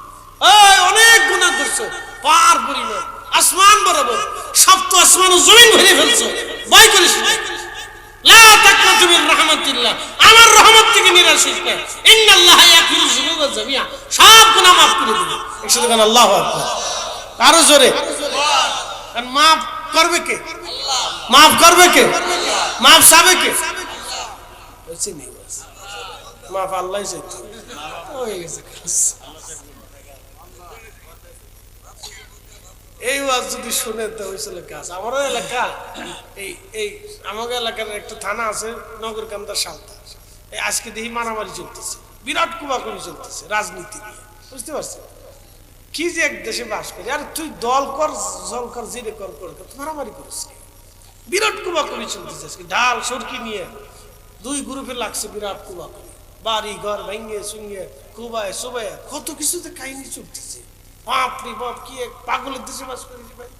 এই অনেক গুনাহ করছো, পার পরিমাণ, আসমান বরাবর, সপ্ত আসমান ও জমিন ভরে ফেলছো, ভয় করিস না। লা তাকনাতু মির রাহমাতিল্লাহ, আমার রহমত থেকে নিরাশ হইস না। ইন্নাল্লাহা ইয়াগফিরুয যুনুবা জামিআ, সব গুনাহ maaf করে দিবেন। একসাথে গান আল্লাহু আকবার, আরো জোরে। কারণ maaf করবে কে? আল্লাহ। maaf করবে কে? maaf চাবে কে? হইছে নি, maaf আল্লাহই চাইতো, হয়ে গেছে। এই ওয়াজ যদি শুনে তো হয়েছিল কাজ। আমার এলাকা, এই আমাদের এলাকার একটা থানা আছে, নগরকান্দা সালতা, এই আজকে দেখি মারামারি চলতেছে, বিরাট কুবাকুবি চলতেছে রাজনীতি নিয়ে, বুঝতে পারছি কি যে এক দেশে বাস করি। আর তুই দল কর, জল কর, জিরে কর, মারামারি করিস, বিরাট কুবাকুবি চলতেছে আজকে। ঢাল সরকি নিয়ে 2 গ্রুপে লাগছে, বিরাট কুবাকুবি, বাড়ি ঘর ভেঙে চুঙ্গে, কুবায় সুবায়, কত কিছুতে কাহিনী চলতেছে। বাপরে বাপ, কি এক পাগলের দেশে বাস করেছি ভাই।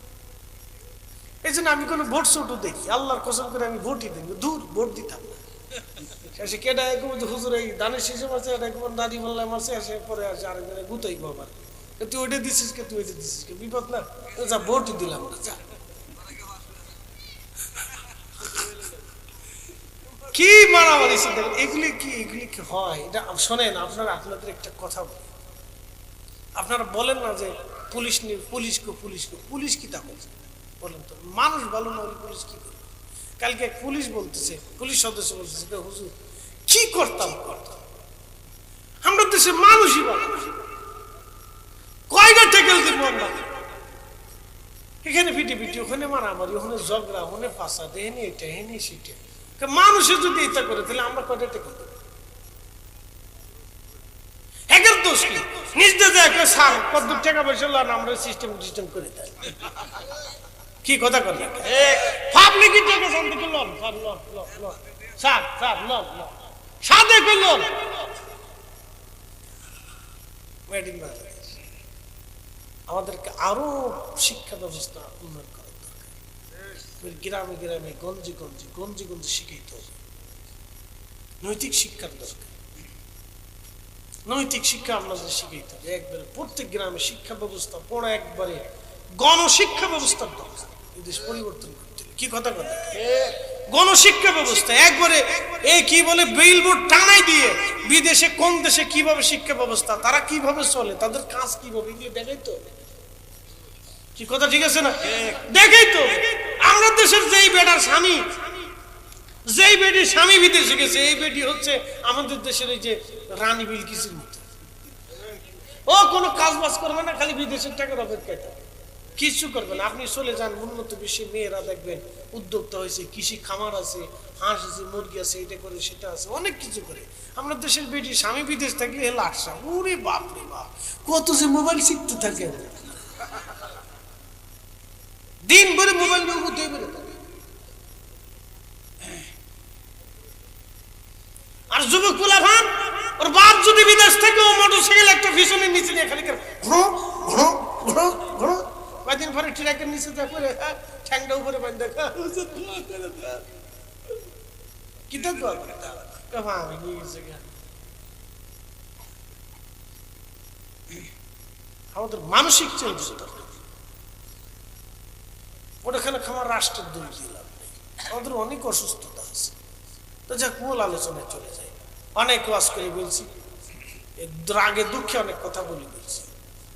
এই জন্য আমি কোনো ভোট ছোট দেখি, আল্লাহর কসম করে আমি ভোটই দিই, দূর ভোট দিতাম না। শেষে কেডা হুজুর এই দানের শেষে মারছে, এটা একবার দাদি বললে মারছে, আসে পরে আসে আরেকজনে গুতাই বাবার, তুই ওইটা দিছিস কে, তুই ওইটা দিছিস কে, বিপদ না, যা ভোটই দিলাম না, যা। কি মারামারি দেখেন, এগুলি কি হয়? এটা শোনেন, আপনাদের একটা কথা বলি, আপনারা বলেন না যে পুলিশ কি তা বলছে, বলেন তো, মানুষ ভালো না হলে পুলিশ কি করবে? কালকে এক পুলিশ বলতেছে, পুলিশ সদস্য বলতেছে, হুজুর কি করতাম, আমরা দেশে মানুষই ভালো, কয়টা টেকেল দিব আমরা, এখানে পিটি, ওখানে মারামারি, ওখানে ঝগড়া, ওখানে ফাঁসা, এখানে এটা, এখানে সেটা। মানুষের যদি এটা করে, তাহলে আমরা কয়টা টেকেল দেবো? চায় স্যার কত টাকা পয়সা লান আমরা সিস্টেম করে দেয় কি কথা কর না পাবলিক টাকা সান থেকে লোন স্যার স্যার লোন সাদে কই লোন মেড ইন বাংলাদেশ। আমাদেরকে আরো শিক্ষা ব্যবস্থা উন্নয়ন করা দরকার। গ্রামে গ্রামে গঞ্জে গঞ্জে গঞ্জে গঞ্জে শিখাইতে হবে। নৈতিক শিক্ষার দরকার। নৈতিক শিক্ষা আমাদের শিখাইতে হবে একবারে প্রত্যেক গ্রামে শিক্ষা ব্যবস্থা পুরো একবারে গণশিক্ষা ব্যবস্থার দরকার। এই দেশ পরিবর্তন করতে হবে। কি কথা কথা গণশিক্ষা ব্যবস্থা একবারে এই কি বলে বিলবোর্ড টানাই দিয়ে বিদেশে কোন দেশে কিভাবে শিক্ষা ব্যবস্থা তারা কিভাবে চলে তাদের কাজ কিভাবে এগুলো দেখাই তো কি কথা ঠিক আছে না দেখাই তো আমরা দেশের যেই বেটার স্বামী যেই বেটির স্বামী বিদেশে গেছে এই বেটি হচ্ছে আমাদের দেশের এই যে রানী বিলকিসের মতো ও কোনো কাজ বাজ করবে না খালি বিদেশের টাকার অপেক্ষায় থাকে কিছু করবে না আপনি চলে যান উন্নত বিশ্বে মেয়েরা দেখবেন উদ্যোক্তা হয়েছে কৃষি খামার আছে হাঁস আছে মুরগি আছে এটা করে সেটা আছে অনেক কিছু করে আমরা দেশের বেটি স্বামী বিদেশ থাকলে এ লাটসা ওরে বাপ রে বাপ কত যে মোবাইল শিখতে থাকে দিন ভরে মোবাইল আর যুবক পোলা ভান ওর বাপ যদি বিদেশ থেকে ও মোটরসাইকেল একটা পিছনে নিচে নিয়ে খালি কয়েকদিন পরে ট্রাকের নিচে দেখে ঠ্যাংটা উপরে পানি দেখা কি তো আমাদের মানসিক চেঞ্জ ওটাখানে খামার রাষ্ট্রের দূর দিলাম আমাদের অনেক অসুস্থতা আছে তো যাক মূল আলোচনায় চলে যায় অনেক ওয়াজ করে বলছি আগে দুঃখে অনেক কথা বলি বলছি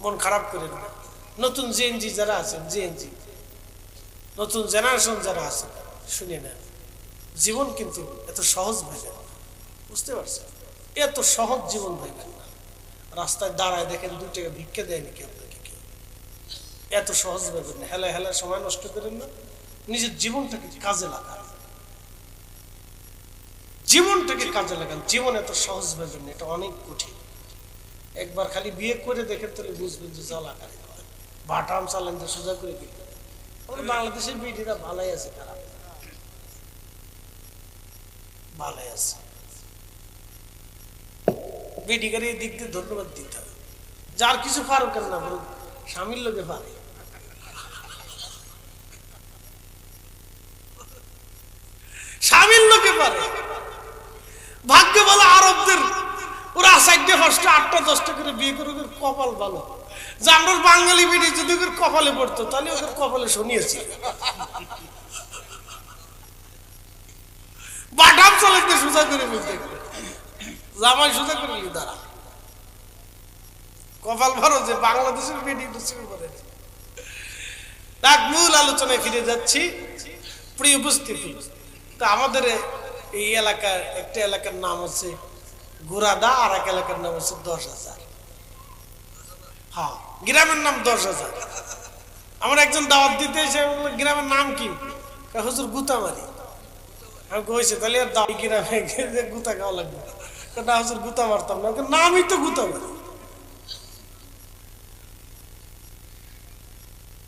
মন খারাপ করে না নতুন জেএনজি যারা আছেন জেএনজি নতুন জেনারেশন যারা আছে শুনে না জীবন কিন্তু এত সহজ ভাইবেন না বুঝতে পারছেন এত সহজ জীবন ভাইবেন না রাস্তায় দাঁড়ায় দেখেন 2 টাকা ভিক্ষা দেয় নাকি আপনাকে কেউ এত সহজ ভাইবেন না হেলা হেলা সময় নষ্ট করেন না নিজের জীবনটাকে কাজে লাগান জীবনটাকে কাজে লাগান জীবন এত সহজ ভাবেন না এটা অনেক কঠিন একবার খালি বিয়ে করে দেখেন তাহলে বুঝবেন যে জ্বালা কারে বাটাম চালান যে সোজা করে দিল আমাদের বাংলাদেশের বিটিরা ভালোই আছে খারাপ ভালোই আছে বিটিকার এই দিক দিয়ে ধন্যবাদ দিতে হবে যার কিছু পারো কেন না বলুন স্বামীর লোকে পারে স্বামীর লোকে পারে ভাগ্য বলে আরবদের ওরা 4টা 5টা 8টা 10টা করে বিয়ে করে ওদের কপাল ভালো যে আমরা বাঙালি বিটি যদি ওদের কপালে পড়তো তাহলে ওদের কপালে শুনিয়েছি বাটাম চালাতে সোজা করে বলতে জামাই সোজা করে নিয়ে দাঁড়া কপাল ভালো যে বাংলাদেশের বিটি শুরু করে মূল আলোচনায় ফিরে যাচ্ছি প্রিয় উপস্থিতি তো আমাদের এই এলাকার একটা এলাকার নাম হচ্ছে গোরাদা আর এক এলাকার নাম হচ্ছে 10,000 হ্যাঁ গ্রামের নাম 10,000 আমার একজন দাওয়াত দিতে এসে গ্রামের নাম কি হুজুর গুতামারি আমি কইছি তাহলে আর দাওয়াত গ্রামে গুতা খাওয়া লাগবে না হুজুর গুতা মারতাম না নামই তো গুতামারি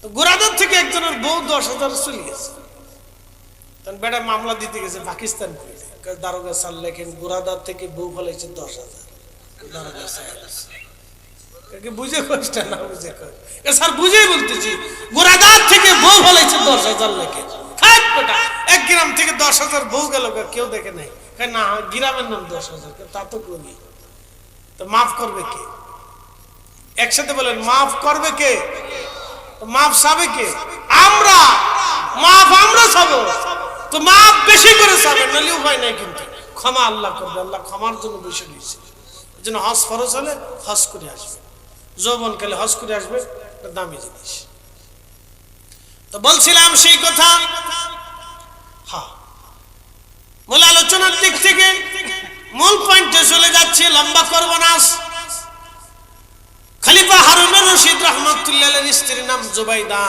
তো গোরাদার থেকে একজনের বউ 10,000 চলে গেছে তখন বেটা মামলা দিতে গেছে পাকিস্তান দারোগা স্যার লেখেন গোরাদার থেকে বউ ফলাইছে 10,000 দারোগা স্যার বুঝে কষ্ট না বুঝে স্যার বুঝেই বলতেছি গোরাদার থেকে বউ ফলাইছে 10,000 লেখেন এক গ্রাম থেকে 10,000 বউ গেল কেউ দেখে নাই না গ্রামের নাম 10,000 তা তো করি তো মাফ করবে কে একসাথে বলেন মাফ করবে কে মাফ চাবে কে আমরা মাফ আমরা চাবো তো মাফ বেশি করে চাবেন নাহলে উপায় নাই কিন্তু ক্ষমা আল্লাহ করবে আল্লাহ ক্ষমার জন্য বসে রয়েছে এই জন্য হজ ফরজ হলে হজ করে আসবে যৌবনকালে হজ করে আসবে দামি জিনিস তো বলছিলাম সেই কথা হ্যাঁ মূল আলোচনার দিক থেকে মূল পয়েন্টে চলে যাচ্ছে লম্বা করব না খলিফা হারুন রশিদ রাহমাতুল্লাহ আলাইহির স্ত্রীর নাম জুবাইদা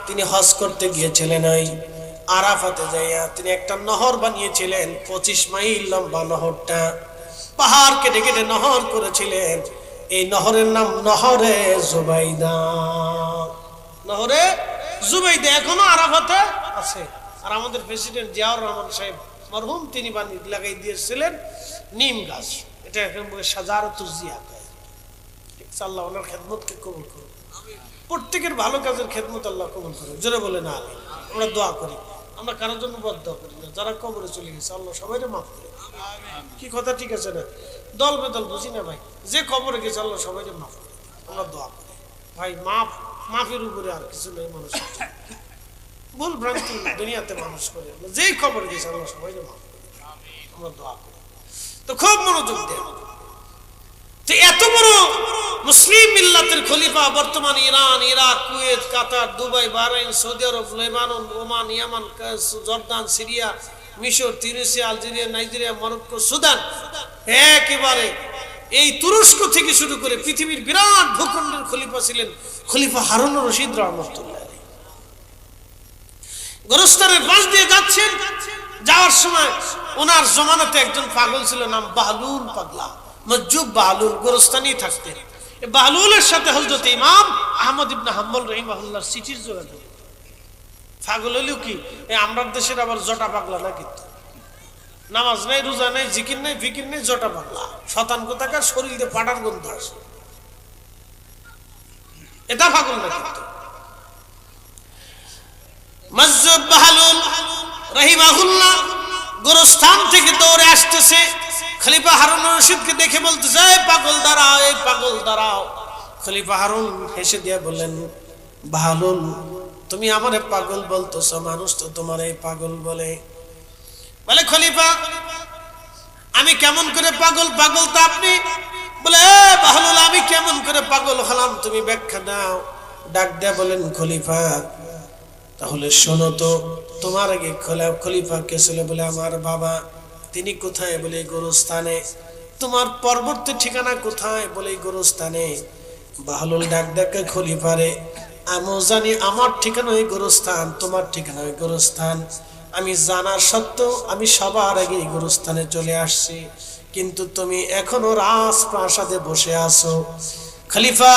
তিনি হজ করতে গিয়েছিলেন ওই আরাফাতে যাইয়া তিনি একটা নহর বানিয়েছিলেন 25 মাইল লম্বা নহরটা পাহাড় কেটে কেটে নহর করেছিলেন এই নহরের নাম নহরে জুবাইদা। নহরে জুবাইদা এখনো আরাফাতে আছে। আর আমাদের প্রেসিডেন্ট জিয়াউর রহমান সাহেব মরহুম, তিনি বানিয়ে লাগাই দিয়েছিলেন নিম গাছ। এটা সাজারতুল জিয়া। আল্লাহ ওনার খেদমতকে কবুল করুন, প্রত্যেকের ভালো কাজের খেদমত আল্লাহ কবুল করুন। জোরে বলে না আমিন। আমরা দোয়া করি, আমরা কারোর জন্য বদদোয়া করি না। যারা কবরে চলে গেছে আল্লাহ সবাইকে মাফ করে। কি কথা ঠিক আছে না? দল বেদল বুঝি না ভাই, যে কবরে গেছে আল্লাহ সবাইকে মাফ করে। আমরা দোয়া করি ভাই, মাফের উপরে আর কিছু নেই। মানুষের ভুল ভ্রান্তি দুনিয়াতে মানুষ করে, যেই কবরে গেছে আল্লাহ সবাইকে মাফ করে। আমরা দোয়া করি। তো খুব মনোযোগ দেন যে এত বড় মুসলিম মিল্লাতের খলিফা বর্তমান ইরান, ইরাক, কুয়েত, কাতার, দুবাই, বাহরাইন, সৌদি আরব, লেবানন, ওমান, ইয়ামান, জর্দান, সিরিয়া, মিশর, Tunisia, Algeria, Nigeria, Morocco, Sudan, একেবারে এই তুরস্ক থেকে শুরু করে পৃথিবীর বিরাট ভূখণ্ডের খলিফা ছিলেন খলিফা হারুন রশিদ রাহমাতুল্লাহ আলাইহি। গোরস্তানের পাশ দিয়ে যাচ্ছেন, যাওয়ার সময় ওনার জমানাতে একজন পাগল ছিল, নাম বাহলুল পাগলা, মজ্জুব বাহলুল, গোরস্তানি থাকতেন। বাহলুলের সাথে হযরত ইমাম আহমদ ইবনে হাম্বল রাহিমাহুল্লাহর চিঠির যোগাযোগ। পাগল হলেও কি আমরা দেশের আবার জটা পাগলা না, কিন্তু নামাজ নাই, রোজা নাই, জিকির নাই, ফিকির নাই, জটা পাগলা, শতান কোথাকার, শরীরে পাটার গন্ধ আসে, এটা পাগল না। কিন্তু মজ্জুব বাহলুল রাহিমাহুল্লাহ গোরস্তান থেকে দৌড়ে আসতেছে, খলিফা হারুন রশিদকে দেখে বলতেছে, এই পাগল দাঁড়াও, এই পাগল দাঁড়াও। খলিফা হারুন হেসে দিয়ে বললেন, বাহলুল তুমি আমারে পাগল বলতেছো, মানুষ তো তোমার এই পাগল বলে। বলে খলিফা আমি কেমন করে পাগল? পাগল তো আপনি। বলে বাহলুল আমি কেমন করে পাগল হলাম, তুমি ব্যাখ্যা দাও। ডাক দেয়া বলেন, খলিফা তাহলে শোনো তো, তোমার আগে খলিফা কে ছিল? বলে আমার বাবা। তিনি কোথায়? বলে গোরস্থানে। তোমার পরবর্তী ঠিকানা কোথায়? বলে গোরস্থানে। বাহলুল ডাক দেখে, খলিফারে আমিও জানি আমার ঠিকানা ওই গোরস্থান, তোমার ঠিকানা ওই গোরস্থান। আমি জানার সত্ত্বেও আমি সবার আগে এই গোরস্থানে চলে আসছি, কিন্তু তুমি এখনো রাজপ্রাসাদে বসে আছো। খলিফা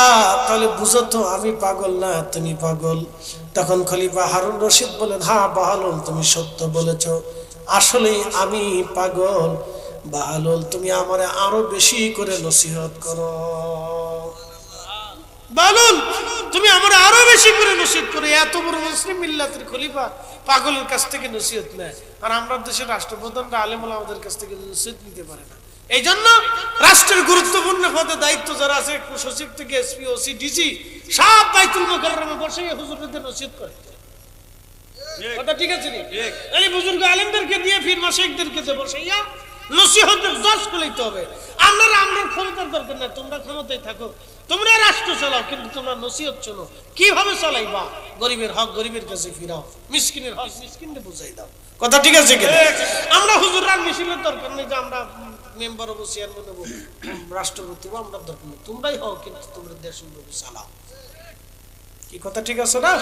তাহলে বুঝো তো আমি পাগল না তুমি পাগল। তখন খলিফা হারুন রশিদ বলেন, হ্যাঁ বাহলুল তুমি সত্য বলেছ, আসলে আমি পাগল। বাহলুল তুমি আমারে আরো বেশি করে নসিহত করো। বাহলুল তুমি আমারে আরো বেশি করে নসিহত করো। এত বড় মুসলিম মিল্লাতের খলিফা পাগলের কাছ থেকে নসিহত নেয়, আর আমরা দেশের রাষ্ট্রপ্রধানরা আলেম ওলামাদের কাছ থেকে নসিহত নিতে পারে না। এই জন্য রাষ্ট্রের গুরুত্বপূর্ণ পদে দায়িত্ব যারা আছে, সচিব থেকে এসপি, ওসি, ডিসি, সব বাইতুল মুকাররমে বসে হুজুরদের নসিহত করে। কথা ঠিক আছে নি? এই বুজুর্গ আলেমদেরকে দিয়ে ফির মাশাইখদেরকে দিয়ে বসাইয়া নসিহতের দর্শ খুলাইতে হবে। আমরা ক্ষমতার দরকার নাই, তোমরা ক্ষমতায় থাকো, তোমরা রাষ্ট্র চালাও, কিন্তু তোমরা নসিহত চলো। কিভাবে চালাইবা? গরিবের হক গরিবের কাছে ফিরাও, মিসকিনের হক মিসকিনকে বুঝাই দাও। কথা ঠিক আছে কি? আমরা হুজুররা মিছিলের দরকার নেই যে আমরা মেম্বার হবো, চেয়ারম্যান হবো, রাষ্ট্রপতি হবো, আমরা দরকার নেই। তোমরাই হও, কিন্তু তোমরা দেশের লোক চালাও। কি কথা ঠিক আছে না?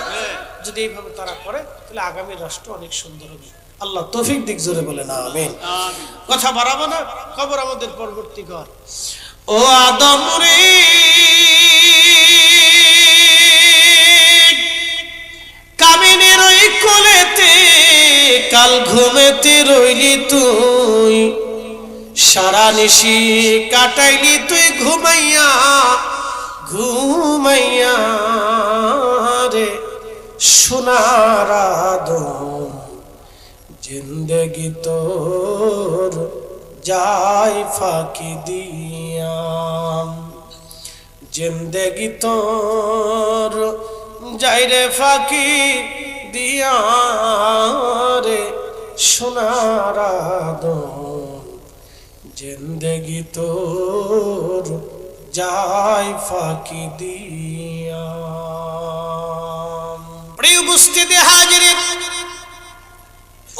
যদি এইভাবে তারা করে তাহলে আগামী রাষ্ট্র অনেক সুন্দর হবে। আল্লাহ তৌফিক দিক, জোরে বলে না আমিন। কথা বাড়াবো না, খবর আমাদের পরবর্তী ঘর। ও আদম রে কামিনের ওই কোলেতে কাল ঘুমেতে রইলি তুই, সারা নিশি কাটাইলি তুই ঘুমাইয়া ঘুমাইয়া রে সোনার আদম। জিন্দেগি তোর যায় ফাঁকি দিয়া, জিন্দেগি তোর যাই রে ফাঁকি দিয়া রে সোনার আদম। জিন্দেগি তোর যায় ফাঁকি দিয়া। প্রিয় উপস্থিতি হাজিরিন,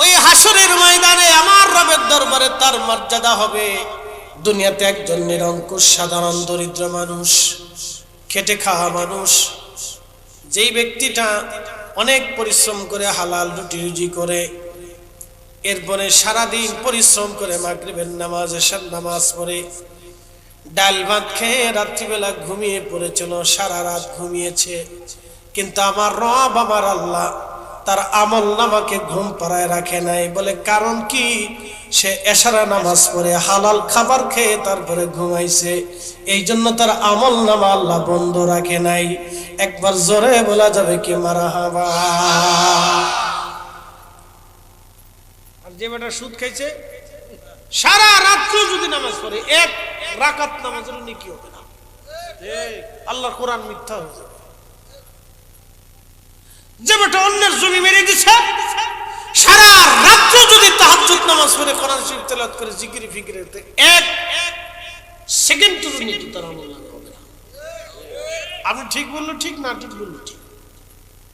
ওই হাসরের ময়দানে আমার রবের দরবারে তার মর্যাদা হবে। দুনিয়াতে একজন নিরঙ্কুশ সাধারণ দরিদ্র মানুষ, খেটে খাওয়া মানুষ, যেই ব্যক্তিটা অনেক পরিশ্রম করে হালাল রুটি রুজি করে, এরপরে সারাদিন পরিশ্রম করে মাগরিবের নামাজ, এশার নামাজ পড়ে, ডাল ভাত খেয়ে রাত্রিবেলা ঘুমিয়ে পড়েছিল, সারা রাত ঘুমিয়েছে। কিন্তু আমার রব আমার আল্লাহ তার আমল নামাকে ঘুম পাড়ায় রাখে নাই। বলে কারণ কি? সে এশারা নামাজ পড়ে হালাল খাবার খেয়ে তারপরে ঘুমাইছে, এই জন্য তার আমল নামা আল্লাহ বন্ধ রাখে নাই। একবার জোরে বলা যাবে কি মারহাবা। আর যে বেটা সুদ খাইছে সারা রাত্র যদি নামাজ পড়ে, এক রাকাত নামাজের নেকি হবে না, আল্লাহর কোরআন মিথ্যা হয়ে যাবে। যে বেটা অন্যের জমি মেরে দিছে, সারা রাত্র যদি তাহাজ্জুদ নামাজ পড়ে কোরআন শরীফ তেলাওয়াত করে জিকির ফিকির, এক সেকেন্ডের নেকি তার আমল নামা হবে না। আমি ঠিক বললো ঠিক, না ঠিক বললো ঠিক।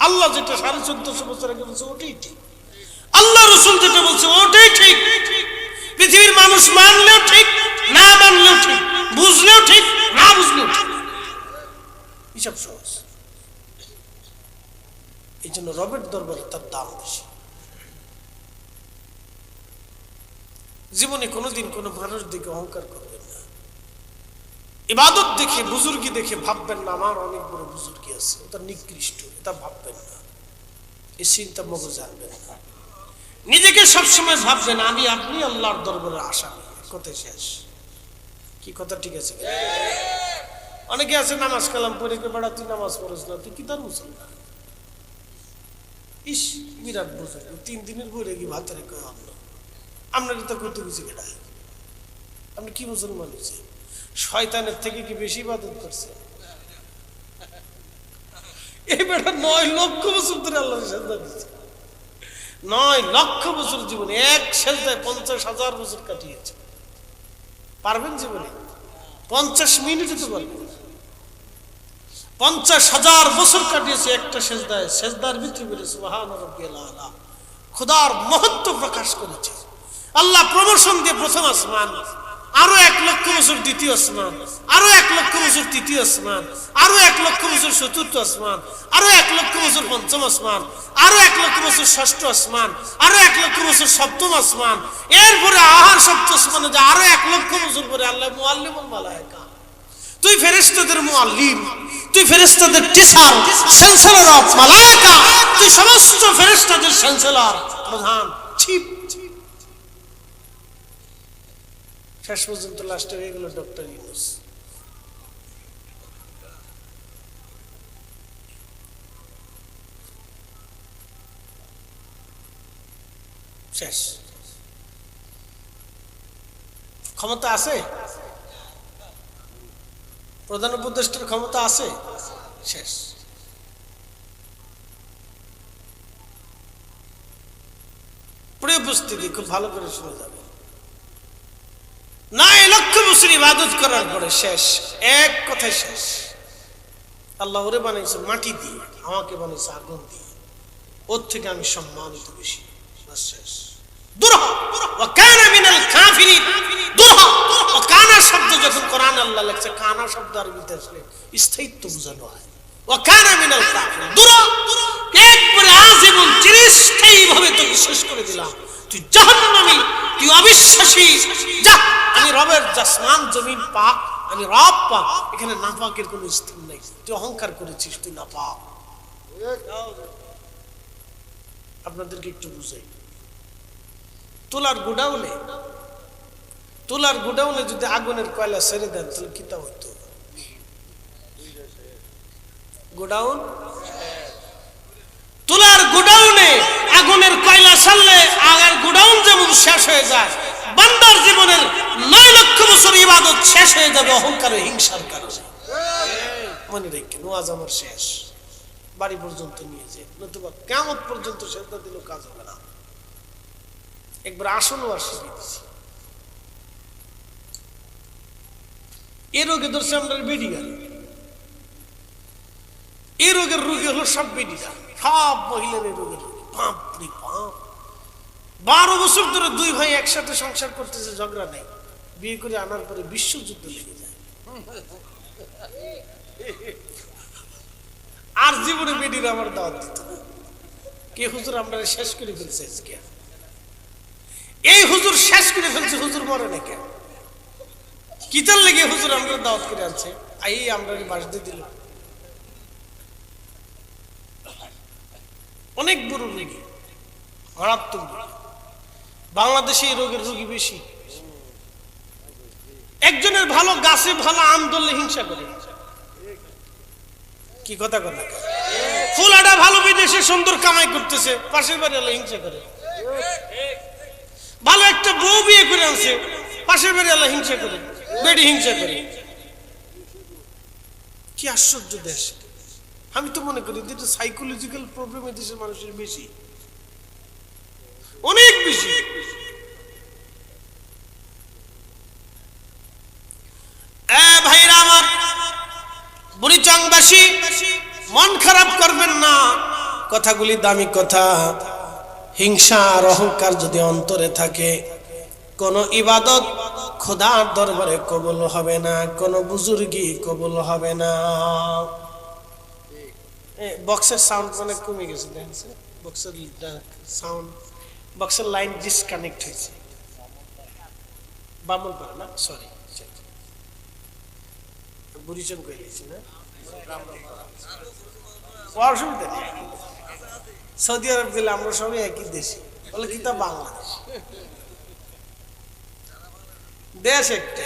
আল্লাহ যেটা 1450 বছর আগে বলছে ওটাই ঠিক, আল্লাহ রাসূল যেটা বলছে ওটাই ঠিক। পৃথিবীর মানুষ মানলেও ঠিক, না মানলেও ঠিক, বুঝলেও ঠিক, না বুঝলেও ঠিক, হিসাব সহজ। এই জন্য রবের দরবারে তার দাম বেশি। জীবনে কোনোদিন কোনো মানুষ দেখে অহংকার করবেন না, ইবাদত দেখে বুজুর্গি দেখে ভাববেন না আমার অনেক বড় বুজুর্গি আছে, ওটা নিকৃষ্ট, এটা ভাববেন না। এই চিন্তা মগজ আনবেন না। নিজেকে সবসময় ভাববেন আমি আপনি আল্লাহর দরবারে আসামি। কথাই শেষ। কি কথা ঠিক আছে? অনেকে আছে নামাজ কালাম পড়ে বেড়া তুই নামাজ পড়িস না, তুই কি তার মুসলমান? ইস বিরাট বুঝুন 3 দিনের বইরে কি ভাত রেখে আনলো, আপনার তো করতে বুঝি কেটা, আপনি কি মুসলমান হয়েছে? শয়তানের থেকে কি বেশি ইবাদত করছে? এই বেটা 9 লক্ষ বছর ধরে আল্লাহর সেজদা দিচ্ছে, 9 লক্ষ বছর জীবনে এক সেজদায় 50,000 বছর কাটিয়েছে। পারবেন জীবনে? 50 মিনিটে তো পারবেন। 50,000 বছর কাটিয়েছে একটা সেজদায়। সেজদার ভিতরে বলে সুবহান রাব্বিয়াল আলা, খোদার মহত্ব প্রকাশ করেছে। আল্লাহ প্রমোশন দিয়ে প্রথম আসমান, আরো 1 লক্ষ বছর দ্বিতীয় আসমান, আরো 1 লক্ষ বছর তৃতীয় আসমান, আরো 1 লক্ষ বছর চতুর্থ আসমান, আরো 1 লক্ষ বছর পঞ্চম আসমান, আরো 1 লক্ষ বছর ষষ্ঠ আসমান, আরো 1 লক্ষ বছর সপ্তম আসমান, এরপরে আহার সপ্তম আসমানে যে আরো 1 লক্ষ বছর পরে আল্লাহ মুআল্লিমুল মালায়েকা, তুই ফেরেশতাদের মুআল্লিম, তুই ফেরেশতাদের টিচার, চ্যান্সেলর অফ মালায়েকা, তুই সমস্ত ফেরেশতাদের চ্যান্সেলর, প্রধান, চিফ। শেষ পর্যন্ত লাস্টে হয়ে গেল ডক্টর ইউনূস। শেষ। ক্ষমতা আছে, প্রধান উপদেষ্টার ক্ষমতা আছে, শেষ। প্রিয় উপস্থিতি, খুব ভালো করে শুনে যাবে। 9 লক্ষ বছর ইবাদত করার পরে শেষ, এক কথায় শেষ। আল্লাহ ওরে বানাইছে মাটি দিয়ে, আমাকে বানাইছে আগুন দিয়ে, ওর থেকে আমি সম্মানিত বেশি, শেষ। দুরহ ওয়া কানা মিনাল কাফিরিন, দুরহ ও কানা শব্দ যখন কোরআন আল্লাহ লেখছে, কানা শব্দ আরবিতে আসলে স্থায়িত্ব বোঝানো হয়। ওয়া কানা মিনাল কাফিরিন, দুরহ একবারে আজীবন চিরস্থায়ী ভাবে তোকে শেষ করে দিলাম, তুই জাহান্নামী, তুই অবিশ্বাসী, যা। আমি রবের আসমান জমিন পাক, আমি রব পাক, এখানে নাপাকের কোনো স্থান নাই। তুই অহংকার করেছিস, তুই নাপাক। আপনাদেরকে একটু বুঝাই, তুলার গুডাউনে যদি আগুনের কয়লা ছেড়ে দেন তাহলে কি তা হইতো? গোডাউন, তুলার গোডাউনে আগুনের কয়লা ছাড়লে আর গোডাউন যেমন শেষ হয়ে যায়, বান্দার জীবনের 9 লক্ষ বছর ইবাদত শেষ হয়ে যাবে অহংকার ও হিংসার কারণে। মনে রেখে ওয়াজ আমার শেষ, বাড়ি পর্যন্ত নিয়ে যে, নতুবা কিয়ামত পর্যন্ত সেজদা দিলেও কাজ হবে না। একবার আসল ওয়াজ শিখিয়ে দিছি। এই রোগে ধরছে আমরা বেডিগার, এই রোগের রোগী হলো সব বেডিগার, সব মহিলার এই রোগের রোগী। বাপরে বাপ, 12 বছর ধরে 2 ভাই একসাথে সংসার করতেছে, ঝগড়া নেই। বিয়ে করে আনার পরে বিশ্বযুদ্ধ লেগে যায়। আর জীবনে বেডির আমার দাওয়াত দিত না। কে হুজুর আমরা শেষ করে ফেলছে আজকে, এই হুজুর শেষ করে ফেলছে, হুজুর মরে না কেন? কিতার লেগে হুজুর আমরা দাওয়াত করে আনছে, আই আমরা বাস দিয়ে দিল। অনেক বড় রোগী, মারাত্মক রোগী। বাংলাদেশে এই রোগের রোগী বেশি। একজনের ভালো গাছে ভালো আম ধরলে হিংসা করে। কি কথা কথা, ফুলাটা ভালো বিদেশে সুন্দর কামাই করতেছে, পাশের বাড়ি হলে হিংসা করে। ভালো একটা বউ বিয়ে করে আনছে, পাশের বাড়ি হলে হিংসা করে, বেডি হিংসা করে। কি আশ্চর্য দেশ! আমি তো মনে করি যেটা সাইকোলজিক্যাল প্রবলেম এই দেশের মানুষের বেশি, অনেক বেশি। ভাইরা আমার, বুড়িচংবাসী মন খারাপ করবেন না, কথাগুলি দামি কথা। হিংসা আর অহংকার যদি অন্তরে থাকে, কোন ইবাদত খোদার দরবারে কবুল হবে না, কোন বুজুর্গি কবুল হবে না। বক্সের সাউন্ড মানে কমে গেছে, দেখেন বক্সের সাউন্ড, বক্সের লাইন ডিসকানেক্ট হয়েছে। বামন পারে না, সরি, বুড়িচং করে গেছি না, অসুবিধা নেই। সৌদি আরব গেলে আমরা সবাই একই দেশে, বলে কি তা বাংলাদেশ দেশ একটা।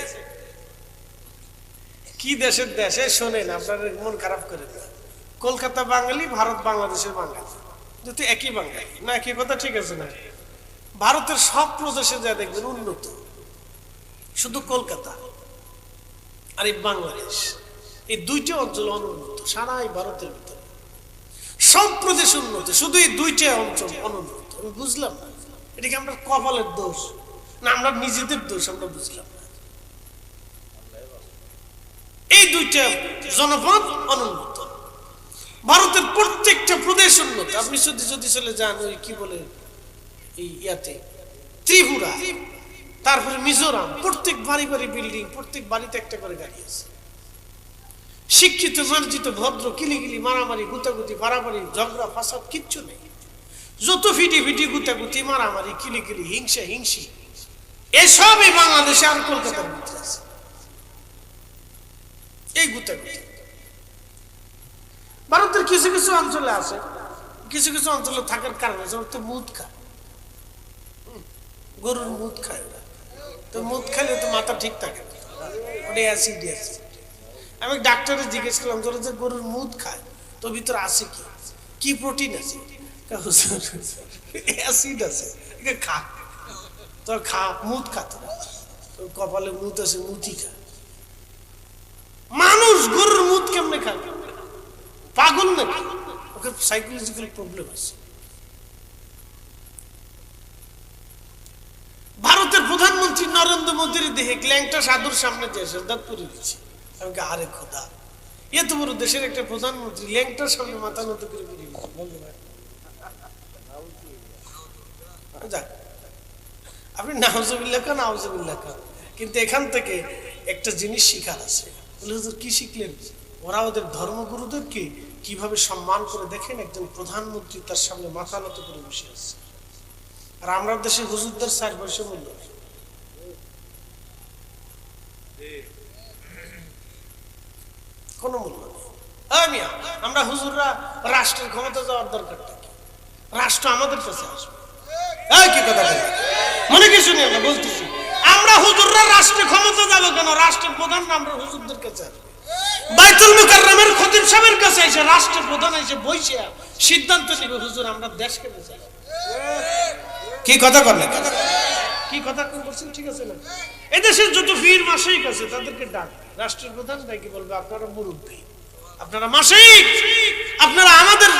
কি দেশের দেশে শোনেন, আপনার মন খারাপ করে দেয়। কলকাতা বাঙালি, ভারত বাংলাদেশের বাঙালি, যদি একই বাঙালি না, একই কথা, ঠিক আছে না? ভারতের সব প্রদেশে যা দেখবেন উন্নত, শুধু কলকাতা আর এই বাংলাদেশ, এই দুইটা অঞ্চল অনুন্নত। সারা এই ভারতের ভিতরে সব প্রদেশ উন্নত, শুধু এই দুইটা অঞ্চল অনুন্নত। আমি বুঝলাম না, এটা কি আমরা কপালের দোষ না আমরা নিজেদের দোষ? আমরা বুঝলাম না। এই দুইটা জনপদ অনুন্নত, ভারতের প্রত্যেকটা প্রদেশ উন্নত। আপনি যদি চলে যান ওই কি বলে এই ইয়াতে ত্রিপুরা, তারপরে মিজোরাম, প্রত্যেক বাড়ি বাড়ি বিল্ডিং, প্রত্যেক বাড়িতে একটা করে গাড়ি আছে। শিক্ষিত, মার্জিত, ভদ্র, কিলিগিলি, মারামারি, গুতাগুতি, বাড়াবাড়ি, ঝগড়া ফাসাদ কিচ্ছু নেই। যত ফিটি ফিটি, গুতাগুতি, মারামারি, কিলিগিলি, হিংসা হিংসি, এসব এই বাংলাদেশে আর কলকাতার ভিতরে আছে। এই গুতাগুতি ভারতের কিছু কিছু অঞ্চলে আছে, কিছু কিছু অঞ্চলে থাকার কারণে যেমন তো মুদ খায়, গরুর মুদ খায় ওরা। তো মুদ খাইলে তো মাথা ঠিক থাকে, ওটা অ্যাসিড আছে। আমি ডাক্তারে জিজ্ঞেস করলাম, ধরো যে গরুর মুদ খায়, তো ভিতরে আছে কি, কি প্রোটিন আছে? অ্যাসিড আছে, খা। তো খা, মুদ খাতো না, কপালে মুদ আছে, মুতি খা। মানুষ গরুর মুদ কেমনে খায়? পাগল নাকি? ওকে সাইকোলজিক্যাল প্রবলেম আছে। ভারতের প্রধানমন্ত্রী নরেন্দ্র মোদীর দেহে ল্যাংটা সাধুর সামনে যে শ্রদ্ধা করে দিচ্ছে। আমি আরে খোদা, এত বড় দেশের একটা প্রধানমন্ত্রী ল্যাংটার সামনে মাথা নত করে যাক, আপনি নাউজুবিল্লাহ খান, নাউজুবিল্লাহ খান, কিন্তু এখান থেকে একটা জিনিস শিখার আছে। কি শিখলেন? ওরা ওদের ধর্মগুরুদেরকে কিভাবে সম্মান করে। দেখেন, একজন প্রধানমন্ত্রী তার সামনে মাথা নত করে বসে আছে, আর আমরা দেশে হুজুরদের 4 পয়সা মূল্য কোনো মূল্য নেই। আমরা হুজুররা রাষ্ট্রের ক্ষমতা যাওয়ার দরকারটা কি? রাষ্ট্র আমাদের কাছে আসবে। কি কথা মনে কিছু নেই, আমরা বলতেছি, আমরা হুজুররা রাষ্ট্রের ক্ষমতা যাবো কেন? রাষ্ট্রের প্রধান আমরা হুজুরদের কাছে আসবে। বাইতুল মুকাররমের খতিব সাহেবের কাছে এসে রাষ্ট্রের প্রধান এসে বইসে সিদ্ধান্ত নেবে, হুজুর আমরা দেশকে চাই। কি কথা বলেন? কি কথা বলছেন? ঠিক আছে না? এদেশের যত বীর মাসিক আছে তাদেরকে ডাক, রাষ্ট্রের প্রধান ডাকি বলবে, আপনারা মুরব্বী, আপনারা মাসিক, আপনারা আমাদের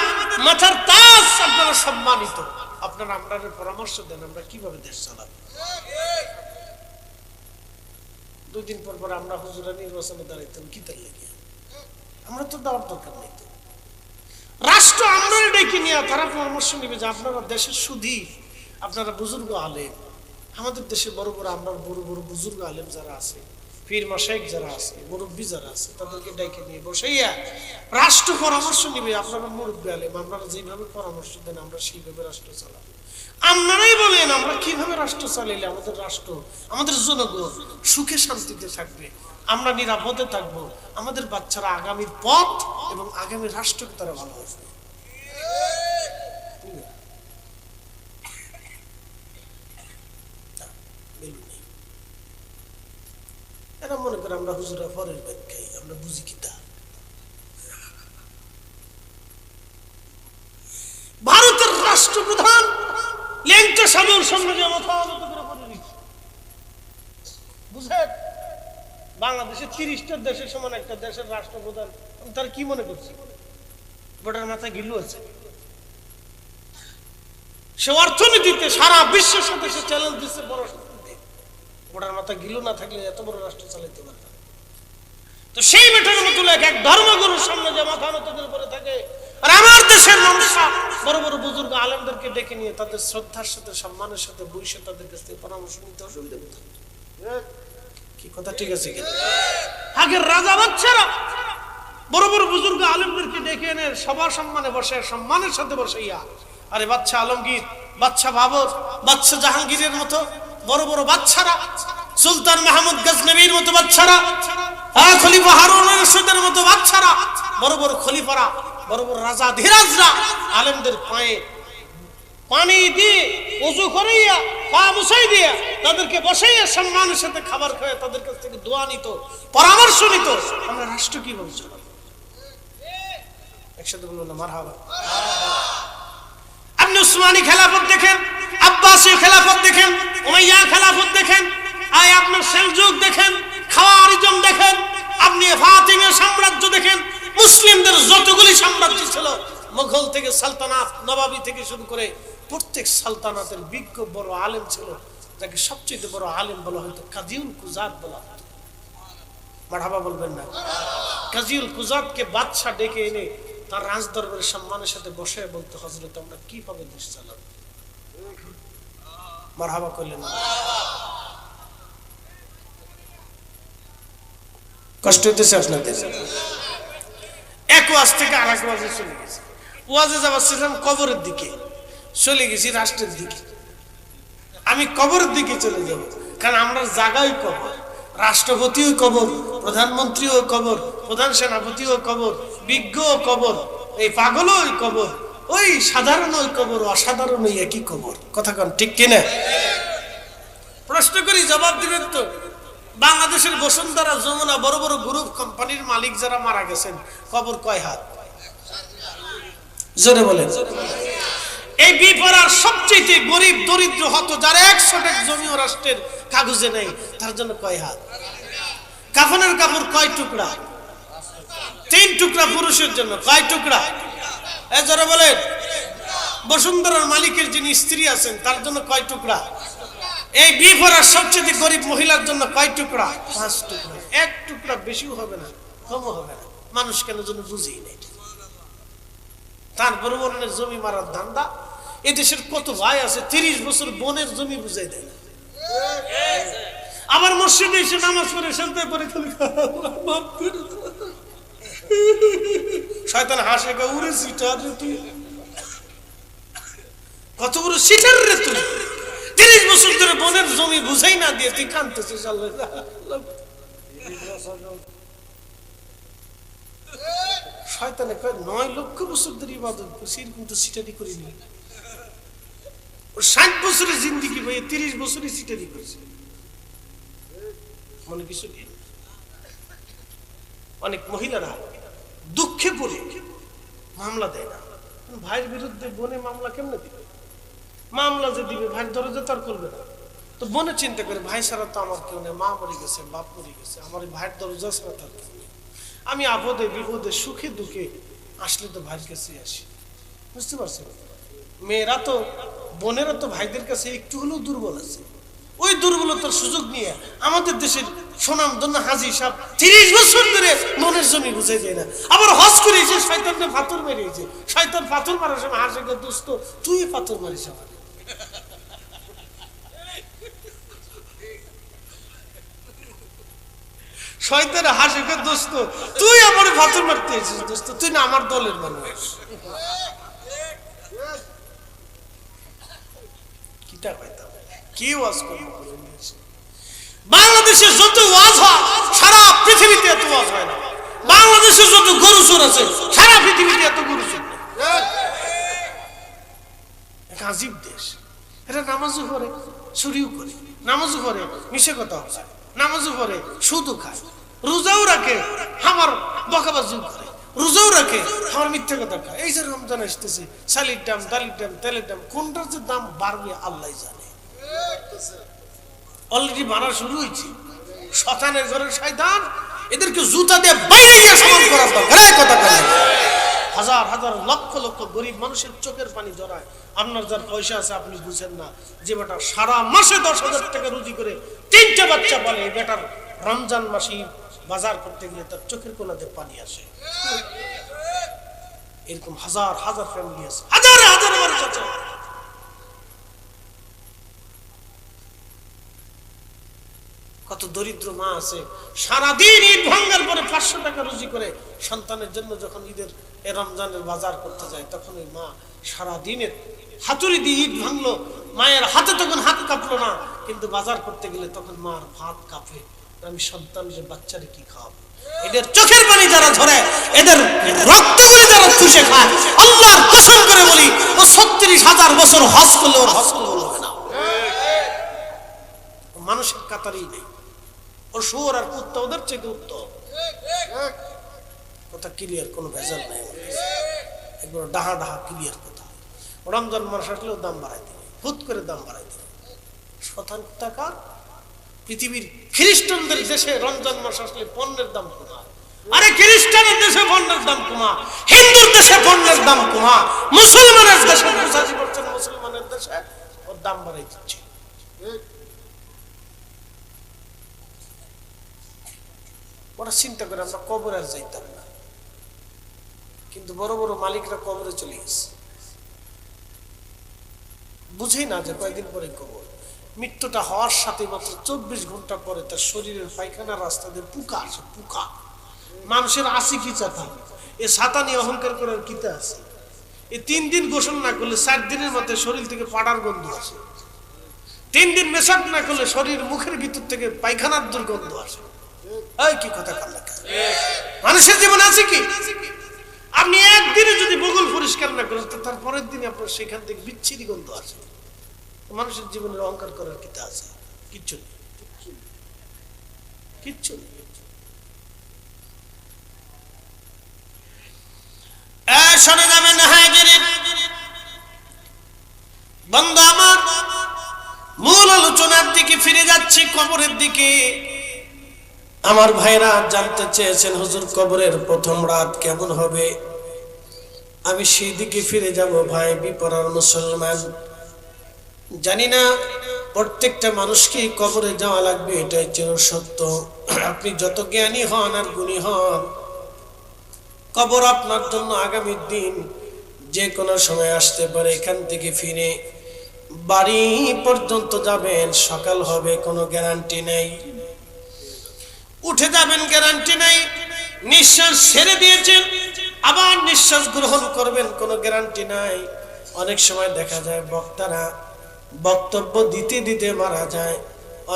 মাথার তাজ, আপনারা সম্মানিত, আপনারা আমাদের পরামর্শ দেন আমরা কিভাবে দেশ চালাবো। 2 দিন পর পর আমরা হুজুরা নির্বাচনে দাঁড়াইতাম, কি তাই লাগে? আমরা তো দেওয়ার দরকার নেই। তো রাষ্ট্র আমরা ডেকে নিয়ে তারা পরামর্শ নিবে যে আপনারা দেশের সুধী, আপনারা বুজুর্গ আলেম, আমাদের দেশে বড় বড় আমরা বড় বড় বুজুর্গ আলেম যারা আছে পীর মাশায়েখ যারা আছে, মুরব্বী যারা আছে, তাদেরকে ডেকে নিয়ে বসাইয়া রাষ্ট্র পরামর্শ নিবে। আপনারা মুরব্বী আলেম, আপনারা যেভাবে পরামর্শ দেন আমরা সেইভাবে রাষ্ট্র চালাবো। আপনারাই বলেন আমরা কিভাবে রাষ্ট্র চালাইলে আমাদের রাষ্ট্র, আমাদের জনগণ সুখে শান্তিতে থাকবে, আমরা নিরাপদে থাকবো, আমাদের বাচ্চারা আগামীর পথ এবং আগামী রাষ্ট্রকে তারা ভালোবাসবে। এরা মনে করে আমরা হুজুরা পরের ব্যাগ খাই, আমরা বুঝি কিতা। ভারতের রাষ্ট্রপ্রধান ল্যাংটা সাগর সামনে যে মাথা আনত করে পড়ে দিচ্ছে, বুঝেন? বাংলাদেশের 30টা দেশের সমান একটা দেশের রাষ্ট্রপ্রধান, তার কি মনে করছে? গোটার মাথায় গিলু আছে। সে অর্থনীতিতে সারা বিশ্বের সাথে সে চ্যালেঞ্জ দিচ্ছে বড় শক্তিতে। গোটার মাথায় গিলু না থাকলে এত বড় রাষ্ট্র চালাইতে পারত না। তো সেই বেটার মতো এক ধর্মগুরুর সামনে যে মাথা নত করে থাকে, আর আমার দেশের মানুষরা বড় বড় বুজুর্গ আলেমদেরকে ডেকে নিয়ে তাদের শ্রদ্ধার সাথে সম্মানের সাথে বসে তাদের কাছ থেকে পরামর্শ নিতে অসুবিধা কোথায়? কি কথা ঠিক আছে কি? আগের রাজা বাচ্চারা বড় বড় বুজুর্গ আলেমদেরকে ডেকে এনে সবার সম্মানে বসে, সম্মানের সাথে বসাইয়া, আরে বাচ্চা আলমগীর, বাচ্চা বাবর, বাচ্চা জাহাঙ্গীরের মতো বড় বড় বাচ্চারা, সুলতান মাহমুদ গজনবীর মতো বাচ্চারা, খলিফা হারুন রশিদের মতো বাচ্চারা, বড় বড় খলিফারা, বড় বড় রাজা ধীরাজরা আলেমদের পায়ে পানি দিয়ে ওযু করাইয়া পা মুছাই দিয়া তাদেরকে বসাইয়া সম্মানের সাথে খাবার খাওয়া, তাদের কাছ থেকে দোয়া নিত, পরামর্শ নিত। আমরা রাষ্ট্র কিভাবে চালাবো? একসাথে বলবো না মারহাবা। আপনি উসমানী খেলাফত দেখেন, আব্বাসী খেলাফত দেখেন, উমাইয়া খেলাফত দেখেন, আয় আপনার সেলজুক দেখেন, খাওয়ারিজম দেখেন, আপনি ফাতিমীয় সাম্রাজ্য দেখেন, মুসলিমদের যতগুলি সাম্রাজ্য ছিল, মুঘল থেকে সালতানাত, নবাবী থেকে শুরু করে প্রত্যেক সালতানাতের বিজ্ঞ বড় আলেম ছিল, যাকে সবচেয়ে বড় আলেম বলা হতো কাজীউল কুজাত বলা হতো। মারহাবা বলবেন না? কাজীউল কুজাতকে বাদশা ডেকে এনে তার রাজদরবারের সম্মানের সাথে বসে বলতে, হযরত আমরা কিভাবে দেশ চালাবো? মারহাবা করলেন না? কষ্ট হইতেছে আপনাদের? এক ওয়াজ থেকে আরেক ওয়াজে চলে গেছে। ওয়াজে যাচ্ছিলাম কবরের দিকে, চলে গেছি রাষ্ট্রের দিকে। আমি কবরের দিকে চলে যাব, কারণ আমরা জায়গায় কবর, রাষ্ট্রপতিও কবর, প্রধানমন্ত্রীও কবর, প্রধান সেনাপতিও কবর, বিজ্ঞও কবর, এই পাগলও কবর, ওই সাধারণ কবর, অসাধারণ একই কবর। কথা কন ঠিক কিনা? প্রশ্ন করি, জবাব দিবেন তো? বাংলাদেশের বসুন্ধরা, যমুনা, বড় বড় গ্রুপ কোম্পানির মালিক যারা মারা গেছেন, কবর কয় হাত? জোরে বলেন। এই বিপরার সবচেয়ে গরিব দরিদ্র হত যারা 100 টাকা জমি ও রাষ্ট্রের কাগজে নেই, তার জন্য কয় হাত? কাফনের কাপড় কয় টুকরা? 3 টুকরা। পুরুষের জন্য কয় টুকরা? জোরে বলেন। বসুন্ধরার মালিকের যিনি স্ত্রী আছেন তার জন্য কয় টুকরা? এই বিপরার সবচেয়ে গরিব মহিলার জন্য কয় টুকরা? 5 টুকরা। 1 টুকরা বেশিও হবে না, কমও হবে না। মানুষ কেন যেন বুঝেই নেই। তারপরে বলেন জমি মারার ধান্দা। এদেশের কত ভাই আছে 30 বছর বোনের জমি বুঝাই দেয় না, আবার মসজিদে এসে নামাজ পড়ে শান্তি পরে খালি শয়তান হাসে, উড়ে সিটার রে তুই, কত বড় সিটার রে তুই, 30 বছর ধরে বোনের জমি বুঝাই না দিয়ে তুই কাঁদতেছিস। শয়তানে কয় 9 লক্ষ বছর ধরে ইবাদত করছি, এরকম তো সিটারি করিনি। 60 বছরের জিন্দিগি ভাই 30 বছরই সিটারি করেছে, মনে কিছু নেই। অনেক মহিলারা দুঃখে পড়ে মামলা দেয় না। ভাইয়ের বিরুদ্ধে বোনে মামলা কেমনে দিবে? মামলা যে দিবে ভাইয়ের দরজা তার করবে না, তো বোনে চিন্তা করে ভাই ছাড়া তো আমার কেউ নেই, মা মরে গেছে, বাপ মরে গেছে, আমার ভাইয়ের দরজা ছাড়া তার কেউ নেই। আমি আপদে বিপদে সুখে দুঃখে আসলে তো ভাইয়ের কাছে আসি। বুঝতে পারছেন? মেয়েরা তো, বোনেরা তো ভাইদের কাছে একটু হলেও দুর্বল আছে। ওই দুর্বলতার সুযোগ নিয়ে আমাদের দেশের সুনামধন্য হাজী সাহেব 30 বছর ধরে মনের জমি বুঝে যায় না। আবার হজ করে এসে শয়তানকে পাথর মেরেছে। শয়তান পাথর মারার সময় হাসে, দোস্ত তুই পাথর মারিস আমার। শয়তান হাসে, দোস্ত তুই আমার পাথর মারতে এসেছিস, দোস্ত তুই না আমার দলের মানুষ। কিটা পাইতাম কি ওয়াজ করবো? বাংলাদেশে যত ওয়াজ হয় সারা পৃথিবীতে এত ওয়াজ হয় না। বাংলাদেশে যত গরু চোর আছে সারা পৃথিবীতে এত গরু চোর নেই। এক আজীব দেশ। এরা নামাজও করে, চুরিও করে, নামাজও করে, মিশে কথা হচ্ছে, নামাজও করে, সুদও খায়, রোজাও রাখে, আমার বকাবাজিও করে, রোজাও রাখে, আমার মিথ্যা কথা খায়। এই যে রমজান আসতেছে, চালের দাম, ডালের দাম, তেলের দাম, কোনটার যে দাম বাড়বে আল্লাহ জানে। অলরেডি বাড়া শুরু হয়েছে। শতানের ঘরের শয়তান, এদেরকে জুতা দিয়ে বাইরে গিয়ে সমান করার দরকার। এই কথা বলে হাজার হাজার লক্ষ লক্ষ গরিব মানুষের চোখের পানি জড়ায়। আপনার যার পয়সা আছে আপনি বুঝেন না, যে বেটা সারা মাসে 10,000 টাকা রুজি করে 3টে বাচ্চা পালে, এই বেটার রমজান মাসে বাজার করতে গেলে তার চোখের কোনাতে পানি আসে। এরকম হাজার হাজার ফ্যামিলি আছে, হাজার হাজার মানুষ আছে। কত দরিদ্র মা আছে, সারাদিন ঈদ ভাঙ্গার পরে 500 টাকা রুজি করে সন্তানের জন্য যখন ঈদের রমজানের বাজার করতে যায়, তখন ওই মা সারাদিনের হাতুড়ি দিয়ে ঈদ ভাঙলো, মায়ের হাতে তখন হাত কাঁপলো না, কিন্তু বাজার করতে গেলে তখন মার হাত কাঁপে, আমি সন্তানের বাচ্চারে কি খাওয়াবো। এদের চোখের পানি যারা ধরে, এদের রক্তগুলো যারা চুষে খায়, আল্লাহর কসম করে বলি, ও 36,000 বছর হজ করলে ওর হজ করলে হবে না। মানুষের কাতারেই নেই। ও শুয়োর আর কুত্তা ওদের চেয়ে উত্তম। কথা ক্লিয়ার, কোনো ভেজাল নাই। একবার ডাহা ডাহা ক্লিয়ার কথা। রমজান মাস আসলেও দাম বাড়াই দিবে, হুট করে দাম বাড়াই দিবে। শতান টাকা পৃথিবীর খ্রিস্টানদের দেশে রমজান মাস আসলে পণ্যের দাম কমা। আরে খ্রিস্টানের দেশে পণ্যের দাম কমা, হিন্দুর দেশে পণ্যের দাম কমা, মুসলমানের দেশে 85% মুসলমানের দেশে ওর দাম বাড়াই দিচ্ছে। ওরা চিন্তা করে আমরা কবরে আর যাইতাম না, কিন্তু বড় বড় মালিকরা কবরে চলে গেছে। বুঝেই না যে কয়েকদিন পরে কবর। মৃত্যুটা হওয়ার সাথে মাত্র 24 ঘন্টা পরে তার শরীরের পায়খানার রাস্তা দিয়ে পোকা আসে। পোকা মানুষের আসি কি চাতা, এ ছাতা নিয়ে অহংকার করার কিতা আছে। এই 3 দিন গোসল না করলে 4 দিনের মধ্যে শরীর থেকে পাড়ার গন্ধ আসে। 3 দিন মেশাক না করলে শরীর মুখের ভিতর থেকে পায়খানার দুর্গন্ধ আসে। কি কথা কাল্লা, মানুষের জীবন আছে কি? আপনি একদিনে যদি বগল পরিষ্কার না করেন, তো তার পরের দিনে আপনার সেখান থেকে বিচ্ছিরি গন্ধ আসে। মানুষের জীবনের অহংকার করার কিতা আছে? কিচ্ছু নেই, কিচ্ছু নেই। শোনে যাবেন বন্ধু আমার, মূল আলোচনার দিকে ফিরে যাচ্ছি, কবরের দিকে। আমার ভাইরা জানতে চেয়েছেন, হুজুর কবরের প্রথম রাত কেমন হবে? আমি সেই দিকে ফিরে যাব। ভাই বিপরার মুসলমান, জানি না প্রত্যেকটা মানুষকে কবরে যাওয়া লাগবে, এটাই চির সত্য। আপনি যত জ্ঞানী হন আর গুণী হন, কবর আপনার জন্য আগামীর দিন যে কোনো সময় আসতে পারে। এখান থেকে ফিরে বাড়ি পর্যন্ত যাবেন, সকাল হবে কোনো গ্যারান্টি নেই। উঠে যাবেন গ্যারান্টি নেই। নিঃশ্বাস ছেড়ে দিয়েছেন, আবার নিঃশ্বাস গ্রহণ করবেন, কোনো গ্যারান্টি নাই। অনেক সময় দেখা যায় বক্তারা বক্তব্য দিতে দিতে মারা যায়।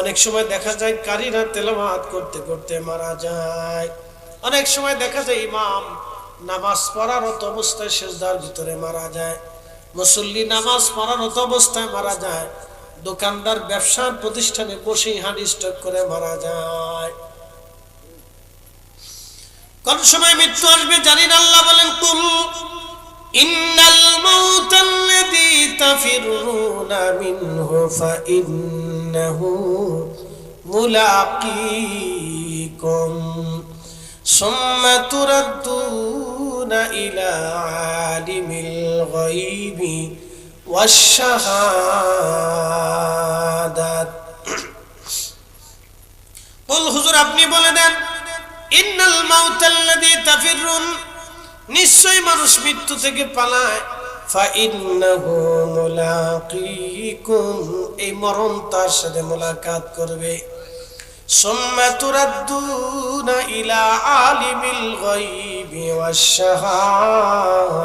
অনেক সময় দেখা যায় কারীরা তেলাওয়াত করতে করতে মারা যায়। অনেক সময় দেখা যায় ইমাম নামাজ পড়ারত অবস্থায় সিজদার ভিতরে মারা যায়। মুসল্লি নামাজ পড়ারত অবস্থায় মারা যায়। দোকানদার ব্যবসার প্রতিষ্ঠানে বসেই হার্ট স্ট্রোক করে মারা যায়। কোন সময় মৃত্যু আসবে জানি না। আল্লাহ বলেন, কুল ইন্নাল মাউতাল্লাযী তাফিরুনা মিনহু ফাইন্নাহু মুলাকীকুম সুম্মা তুরাদ্দুনা ইলা আলিমিল গায়বি ওয়াশ শাহাদাত। বল হুজুর আপনি বলে দেন, ইন্নাল মাউতাল্লাযী তাফিরুন, নিশ্চয়ই মানুষ মৃত্যু থেকে পালায়। ফাইন্নাহু মুলাকীকুম, এই মরণ তার সাথে মোলাকাত করবে। সুম্মা তুরাদ্দুনা ইলা আলিমিল গায়বি ওয়াশ শাহাদাত,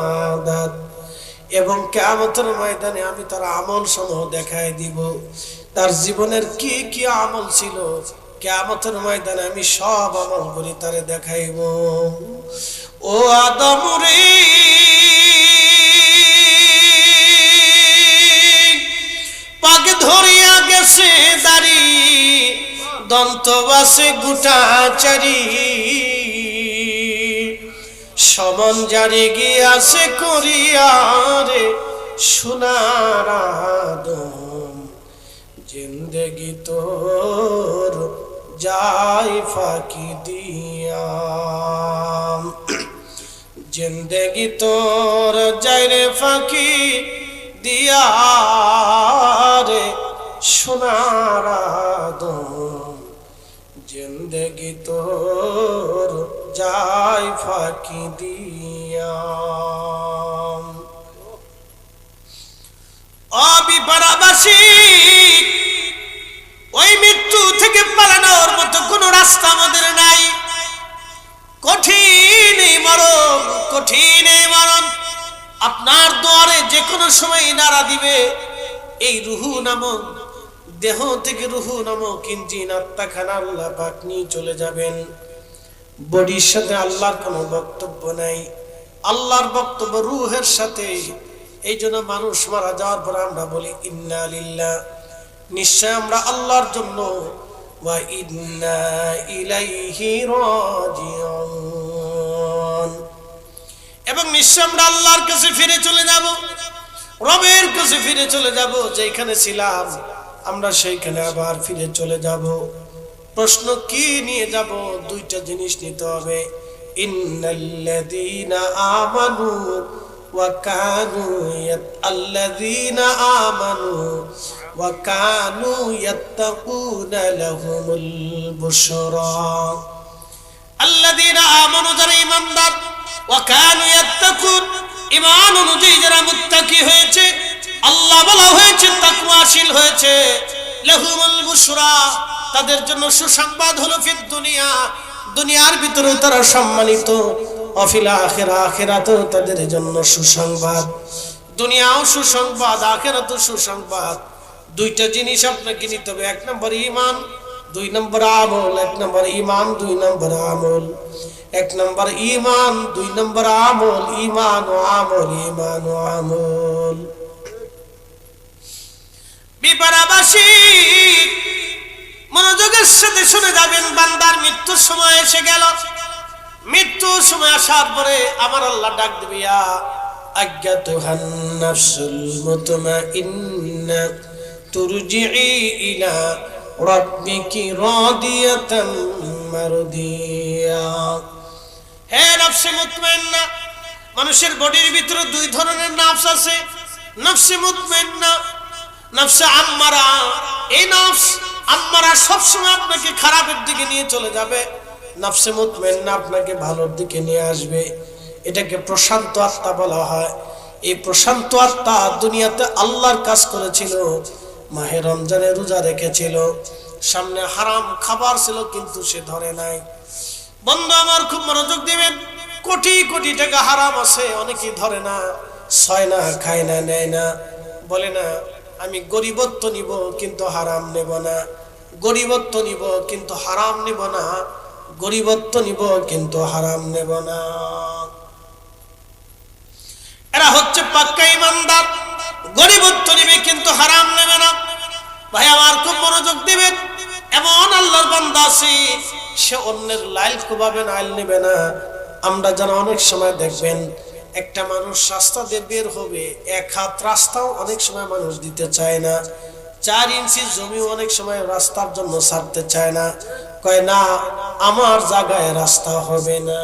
এবং কিয়ামতের ময়দানে আমি তার আমল সমূহ দেখাই দিব। তার জীবনের কি কি আমল ছিল কিয়ামতের ময়দানে আমি সব আমল করে তারে দেখাইব। ও আদম রে, পাক ধরিয়া গেছে দাড়ি, দন্ত বাসে গুটাচারি, সমন জারি গিয়াছে করিয়ারে সোনার আদম, জিন্দেগি তোর যাই ফাঁকি দিয়া, জিন্দেগি তোর যাই রে ফাঁকি দিয়া রে সোনার আদম, জিন্দেগি তোর যাই ফাঁকি দিয়া। অবিপরাবাসী, ওই মৃত্যু থেকে পালানোর মতো কোন রাস্তা আমাদের নাই। কঠিন এই মরণ, কঠিন এই মরণ আপনার দুয়ারে যে কোনো সময় নাড়া দিবে। এই রুহু নামক দেহ থেকে, রুহু নামক ইঞ্জিন আত্মাখানা আল্লাহ পাক নিয়ে চলে যাবেন। বডির সাথে আল্লাহর কোনো বক্তব্য নাই, আল্লাহর বক্তব্য রুহের সাথে। এই জন্য মানুষ মারা যাওয়ার পর আমরা বলি ইন্না লিল্লাহ, নিশ্চয় আমরা আল্লাহর জন্য, ওয়া ইন্না ইলাইহি রাজিউন, এবং নিশ্চয় আমরা আল্লাহর কাছে ফিরে চলে যাব, রবের কাছে ফিরে চলে যাব। যেখানে ছিলাম আমরা সেইখানে আবার ফিরে চলে যাব। প্রশ্ন কি নিয়ে যাব? দুইটা জিনিস নিতে হবে। ইন্নাল্লাযীনা আমানু ওয়া কানু আল্লাযীনা আমানু ওয়া কানু ইয়াত্তাকুনা লাহুমুল বুশরা, আল্লাযীনা আমানু যারা ঈমানদার, ওয়া কানু ইয়াত্তাকুন ঈমান অনুযায়ী যারা মুত্তাকি হয়েছে, আল্লাহ বলা হয়েছে তাকওয়াশীল হয়েছে, লাহুমুল বুশরা তাদের জন্য সুসংবাদ হলো ফিদ দুনিয়া, দুনিয়ার ভিতরে তারা সম্মানিত, অফিল আখিরা আখিরাতেও তাদের জন্য সুসংবাদ, দুনিয়াও সুসংবাদ আখিরাতেও সুসংবাদ। দুইটা জিনিস আপনাকে নিতে হবে, এক নম্বর ঈমান, দুই নম্বর আমল। এক নম্বর ঈমান, দুই নম্বর আমল। এক নম্বর ঈমান, দুই নম্বর আমল। ঈমান ও আমল, ঈমান ও আমল। বিপরাবাসী মনোযোগের সাথে শুনে যাবেন, বান্দার মৃত্যুর সময় এসে গেল। মৃত্যুর সময় আসার পরে আমার আল্লাহ ডাক দিবে, ইয়া আজ্ঞাতুহান নাফসুল মুতমাইন্না তুরজিই ইলা রাব্বিকি রাদিয়াতাম মারদিয়া। হে নফসে মুতমাইন্না, মানুষের বডির ভিতরে দুই ধরনের নফস আছে, নফসে মুতমাইন্না, নফসে আম্মারা। এই নফস আম্মারা সবসময় আপনাকে খারাপের দিকে নিয়ে চলে যাবে, নফসে মুতমাইন্না আপনাকে ভালোর দিকে নিয়ে আসবে। এটাকে প্রশান্ত আত্মা বলা হয়। এই প্রশান্ত আত্মা দুনিয়াতে আল্লাহর কাজ করেছিল, মাহে রমজানে রোজা রেখেছিল, সামনে হারাম খাবার ছিল কিন্তু সে ধরে নাই। বন্ধু আমার খুব মনোযোগ দিবেন, কোটি কোটি টাকা হারাম আছে, অনেকেই ধরে না, ছয় না, খায় না, নেয় না, বলে না আমি গরিবত্ব নিব কিন্তু হারাম নেব না, গরিবত্ব নিব কিন্তু হারাম নেব না, গরিবত্ব নিব কিন্তু হারাম নেব না। এরা হচ্ছে পাক্কা ইমানদার, গরিবত্ব নিবে কিন্তু হারাম নেবে না। ভাই আমার খুব মনোযোগ দিবেন, এমন আল্লাহর বান্দা আছে সে অন্যের লাইল কোবাবে না, আইল নেবে না। আমরা যারা অনেক সময় দেখবেন একটা মানুষ রাস্তা দিয়ে বের হবে, এক হাত রাস্তাও অনেক সময় মানুষ দিতে চায় না, 4 ইঞ্চি জমি অনেক সময় রাস্তার জন্য ছাড়তে চায় না, কয় না আমার জায়গায় রাস্তা হবে না।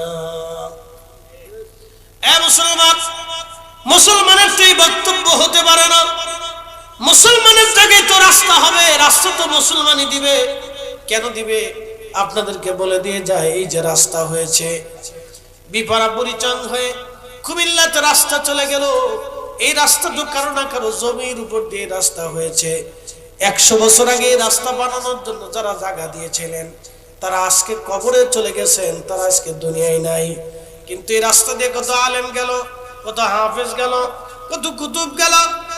এ মুসলমান, মুসলমানের তো এই বক্তব্য হতে পারে না। মুসলমানের জায়গায় তো রাস্তা হবে, রাস্তা তো মুসলমানই দিবে। কেন দিবে? আপনাদেরকে বলে দিয়ে যায়, এই যে রাস্তা হয়েছে বিপারা পরিচন হয়ে কুমিল্লাতে রাস্তা চলে গেল, এই রাস্তা তো কারো না কারো জমির উপর দিয়ে রাস্তা হয়েছে। 100 বছর আগে রাস্তা বানানোর জন্য যারা জায়গা দিয়েছিলেন তারা আজকে কবরে চলে গেছেন, তারা আজকে দুনিয়ায় নাই। কিন্তু এই রাস্তা দিয়ে কত আলেম গেল, কত হাফেজ গেল, কত কুতুব গেল,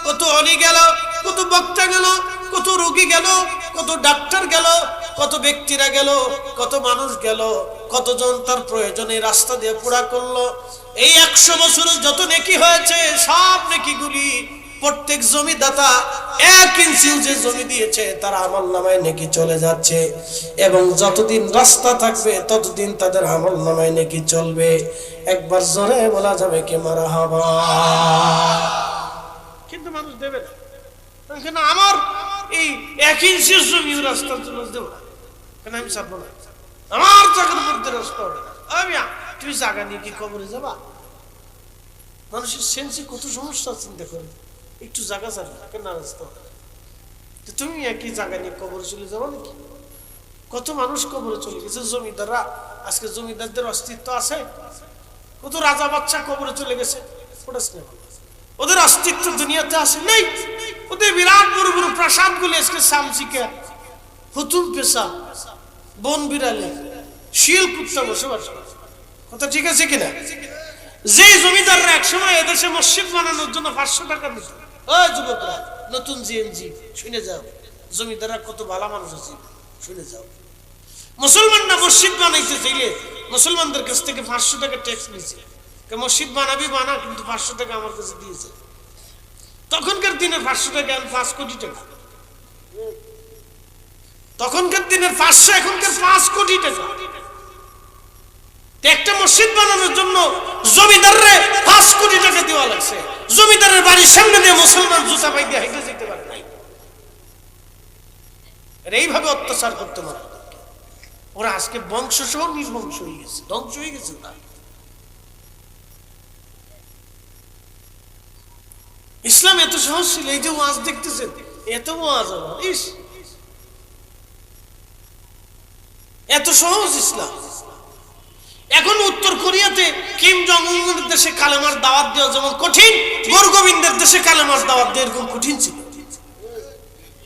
কত অলি গেল, কত বক্তা গেল, কত রোগী গেল, কত ডাক্তার গেল, কত ব্যক্তিরা গেল, কত মানুষ গেল, কতজন তার প্রয়োজনে রাস্তা দিয়ে পুরা করলো। এই 100 বছরে যত নেকি হয়েছে সব নেকিগুলি প্রত্যেক জমিদাতা 1 ইঞ্চি যে জমি দিয়েছে তার আমলনামায় নেকি চলে যাচ্ছে, এবং যতদিন রাস্তা থাকবে ততদিন তাদের আমলনামায় নেকি চলবে। একবার জোরে বলা যাবে কি মারহাবা। কিন্তু মানুষ দেবে না, কেন? আমার এই 1 ইঞ্চি জমি রাস্তার জন্য দেব না, কেন? আমি চাপবো না, আমার জায়গার মধ্যে রাস্তা হবে না। তুমি জায়গা নিয়ে কি কবরে যাবা? মানুষের সেন্সে কত সমস্যা চিন্তা করে, একটু জায়গা চাবে না, কেন? রাস্তা তুমি একই জায়গা নিয়ে কবরে চলে যাবো নাকি? কত মানুষ কবরে চলে গেছে, জমিদাররা, আজকে জমিদারদের অস্তিত্ব আছে? কত রাজা বাচ্চা কবরে চলে গেছে, ওদের অস্তিত্ব দুনিয়াতে আসে নেই। ওদের বিরাট বড় বড় প্রাসাদ গুলি আজকে সামসিকা, হুতুম পেশা, বন বিড়ালে, শিল কুত্তা বসবাস করে। কথা ঠিক আছে কিনা? যে জমিদাররা একসময় এদেশে মসজিদ বানানোর জন্য 500 টাকা দিত, ওই যুবকরা নতুন জিএনজি শুনে যাও, জমিদাররা কত ভালো মানুষ আছে শুনে যাও। মুসলমানরা মসজিদ বানাইতে চাইলে মুসলমানদের কাছ থেকে 500 টাকা ট্যাক্স নিয়েছে, মসজিদ বানাবি বানা, কিন্তু 500 টাকা আমার কাছে দিয়েছে। তখনকার দিনে 500 টাকা 5 কোটি টাকা, তখনকার দিনের 500, এখনকার 5 কোটি টাকা। একটা মসজিদ বানানোর জন্য জমিদাররে 5 কোটি টাকা দেওয়া লাগছে। জমিদারের বাড়ির সামনে দিয়ে মুসলমান জুতা পাই দিয়ে হেঁটে যেতে পারে নাই। এইভাবে অত্যাচার করতে পারে ওরা। আজকে বংশ সহ নির্বংশ হয়ে গেছে, ধ্বংস হয়ে গেছে না। ইসলাম এত সহজ ছিল, এই যে ওয়াজ দেখতেছেন, এত ওয়াজ এত সহজ ইসলাম। এখন উত্তর কোরিয়াতে কিম জং উনের দেশে কালেমার দাওয়াত দেওয়া যেমন কঠিন, গোরগোবিন্দের দেশে কালেমার দাওয়াত দেওয়া এরকম কঠিন ছিল।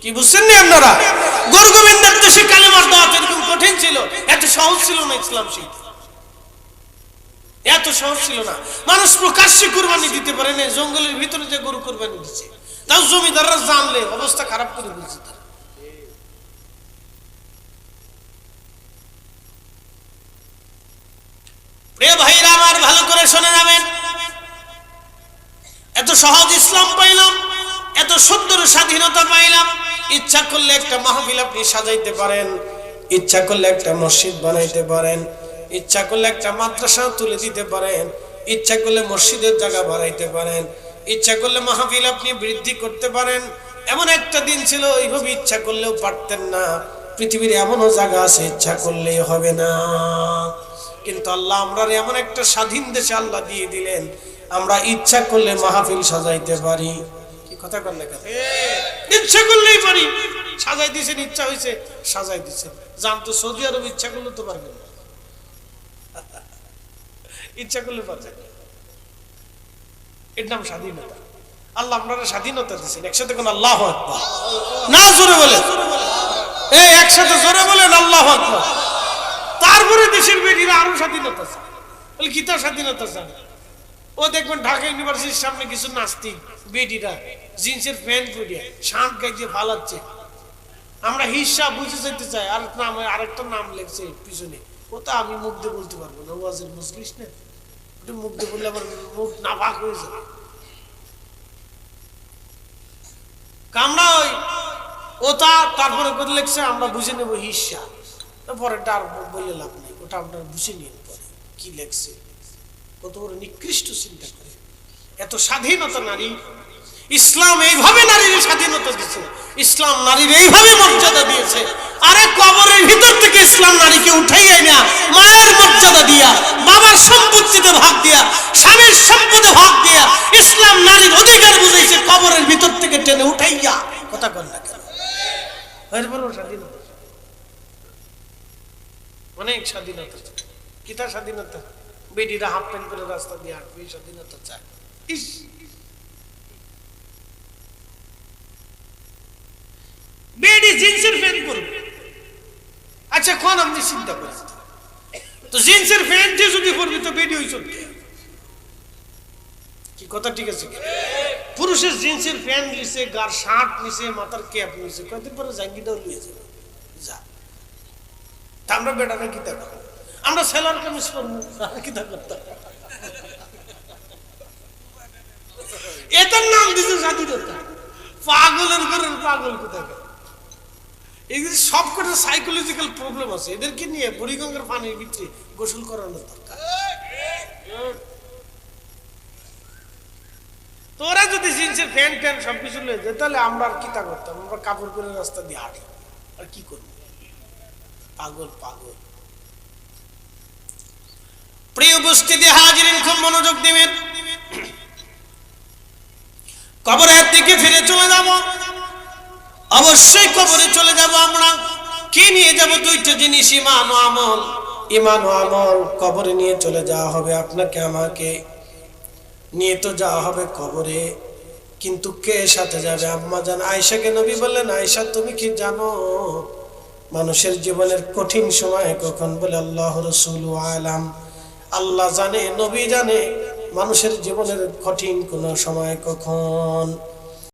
কি বুঝছেন না আপনারা? গোরগোবিন্দের দেশে কালেমার দাওয়াত এরকম কঠিন ছিল, এত সহজ ছিল না ইসলাম শিখতে, এত সহজ ছিল না। মানুষ প্রকাশ্যে কুরবানি দিতে পারে না, জঙ্গলের ভিতরে যে গরু কুরবানি দিচ্ছে, তাও জমিদাররা জানলে অবস্থা খারাপ করে দিচ্ছে। তারা ভাইরা আমার ভালো করে শুনে যাবেন, এত সহজ ইসলাম পাইলাম, এত সুন্দর স্বাধীনতা পাইলাম। ইচ্ছা করলে একটা মাহফিল আপনি সাজাইতে পারেন, ইচ্ছা করলে একটা মসজিদ বানাইতে পারেন, ইচ্ছা করলে একটা মাদ্রাসা তুলে দিতে পারেন, ইচ্ছা করলে মসজিদের জায়গা বাড়াইতে পারেন, ইচ্ছা করলে মাহফিল আপনি বৃদ্ধি করতে পারেন। এমন একটা দিন ছিল এইভাবে ইচ্ছা করলেও পারতেন না। পৃথিবীর এমনও জায়গা আছে ইচ্ছা করলেই হবে না। কিন্তু আল্লাহ আমরা এমন একটা স্বাধীন দেশে আল্লাহ দিয়ে দিলেন, আমরা ইচ্ছা করলে মাহফিল সাজাইতে পারি। কি কথা বললে? ইচ্ছা করলেই পারি। সাজাই দিয়েছেন, ইচ্ছা হয়েছে সাজাই দিয়েছেন। জানতো সৌদি আরব ইচ্ছা করলে তো পারবেন না, ইচ্ছা করলে পারবেন। এর নাম স্বাধীনতা। আল্লাহ আপনারা স্বাধীনতা দিয়েছেন। একসাথে কোন আল্লাহু আকবার না, জোরে বলে, এই একসাথে জোরে বলেন আল্লাহু আকবার। তারপরে দেশের বেটিরা আরো স্বাধীনতা চায়। বলে কি তার স্বাধীনতা চায়? ও দেখবেন ঢাকা ইউনিভার্সিটির সামনে কিছু নাস্তিক বেটিরা জিন্সের প্যান্ট পরিয়ে শাঁখ গাইতে ফালাচ্ছে। আমরা হিসাব বুঝে যেতে চাই, আর নাম আরেকটা নাম লেখছে পিছনে, ওটা আমি মুখ দিয়ে বলতে পারবো না, ওয়াজের মজলিস না, ওটা মুখ দিয়ে বললে আমার মুখ নাপাক হয়ে যাবে। আমরা ওই ওটা তারপরে করে লেখছে, আমরা বুঝে নেবো হিসাব, পরেরটা আর বললে লাভ নেই, ওটা আপনারা বুঝে নিন পরে কি লেখছে। কত বড় নিকৃষ্ট চিন্তা করে। এত স্বাধীনতা নারী, ইসলাম এইভাবে নারীর স্বাধীনতা দিয়েছে, ইসলাম নারীর এইভাবে মর্যাদা দিয়েছে। আরে কবরের ভিতর থেকে ইসলাম নারীকে উঠাইয়া না, মায়ের মর্যাদা দিয়া, বাবার সম্পত্তিতে ভাগ দিয়া, স্বামীর সম্পদে ভাগ দিয়া ইসলাম নারীর অধিকার বুঝাইছে, কবরের ভিতর থেকে টেনে উঠাইয়া। কথা বল না কেন? স্বাধীনতা, অনেক স্বাধীনতা। কিতা স্বাধীনতা? বেটিরা হাফ প্যান্ট করে রাস্তা দিয়ে হাঁটবে, স্বাধীনতা চায়। প্যান্ট পরবে। আচ্ছা কোন আপনি চিন্তা করেন তো জিন্সের প্যান্টে যদি পরবি তো বেডি হইছ কি কথা ঠিক আছে কি? পুরুষের জিন্সের প্যান্ট নিছে, গার শার্ট নিছে, মাথার ক্যাপ নিছে, কয়দিন পরে জাঙ্গিটাও নিয়ে যাবে যা। তা আমরা বেটারা কি তা করবো? আমরা সেলার কামিজ পরবো কি তা করতাম? এটার নাম দিছে স্বাধীনতা। পাগলের ঘরের পাগল কোথায়? এগুলি সব কটা সাইকোলজিক্যাল প্রবলেম আছে, এদেরকে নিয়ে বুড়িগঙ্গার পানির ভিতরে গোসল করানোর দরকার। তোরা যদি জিন্সের প্যান্ট ট্যান্ট সবকিছু লয়ে যায় তাহলে আমরা আর কি তা করতাম? আমরা কাপড় পরে রাস্তা দিয়ে হাঁটি আর কি করবো? পাগল পাগল। প্রিয় উপস্থিতি হাজিরিন, খুব মনোযোগ দিবেন। কবরের দিকে ফিরে চলে যাব, অবশ্যই কবরে চলে যাব। আমরা কি নিয়ে যাব? দুইটা জিনিস, ঈমান ও আমল। ঈমান ও আমল কবরে নিয়ে চলে যাওয়া হবে। আপনাকে আমাকে নিয়ে তো যাওয়া হবে কবরে, কিন্তু কে সাথে যাবে? আম্মা জান আয়েশাকে নবী বললেন, আয়েশা তুমি কি জানো মানুষের জীবনের কঠিন সময় কখন? বলে আল্লাহ রাসূল আলাম, আল্লাহ জানে, নবী জানে মানুষের জীবনের কঠিন কোন সময় কখন।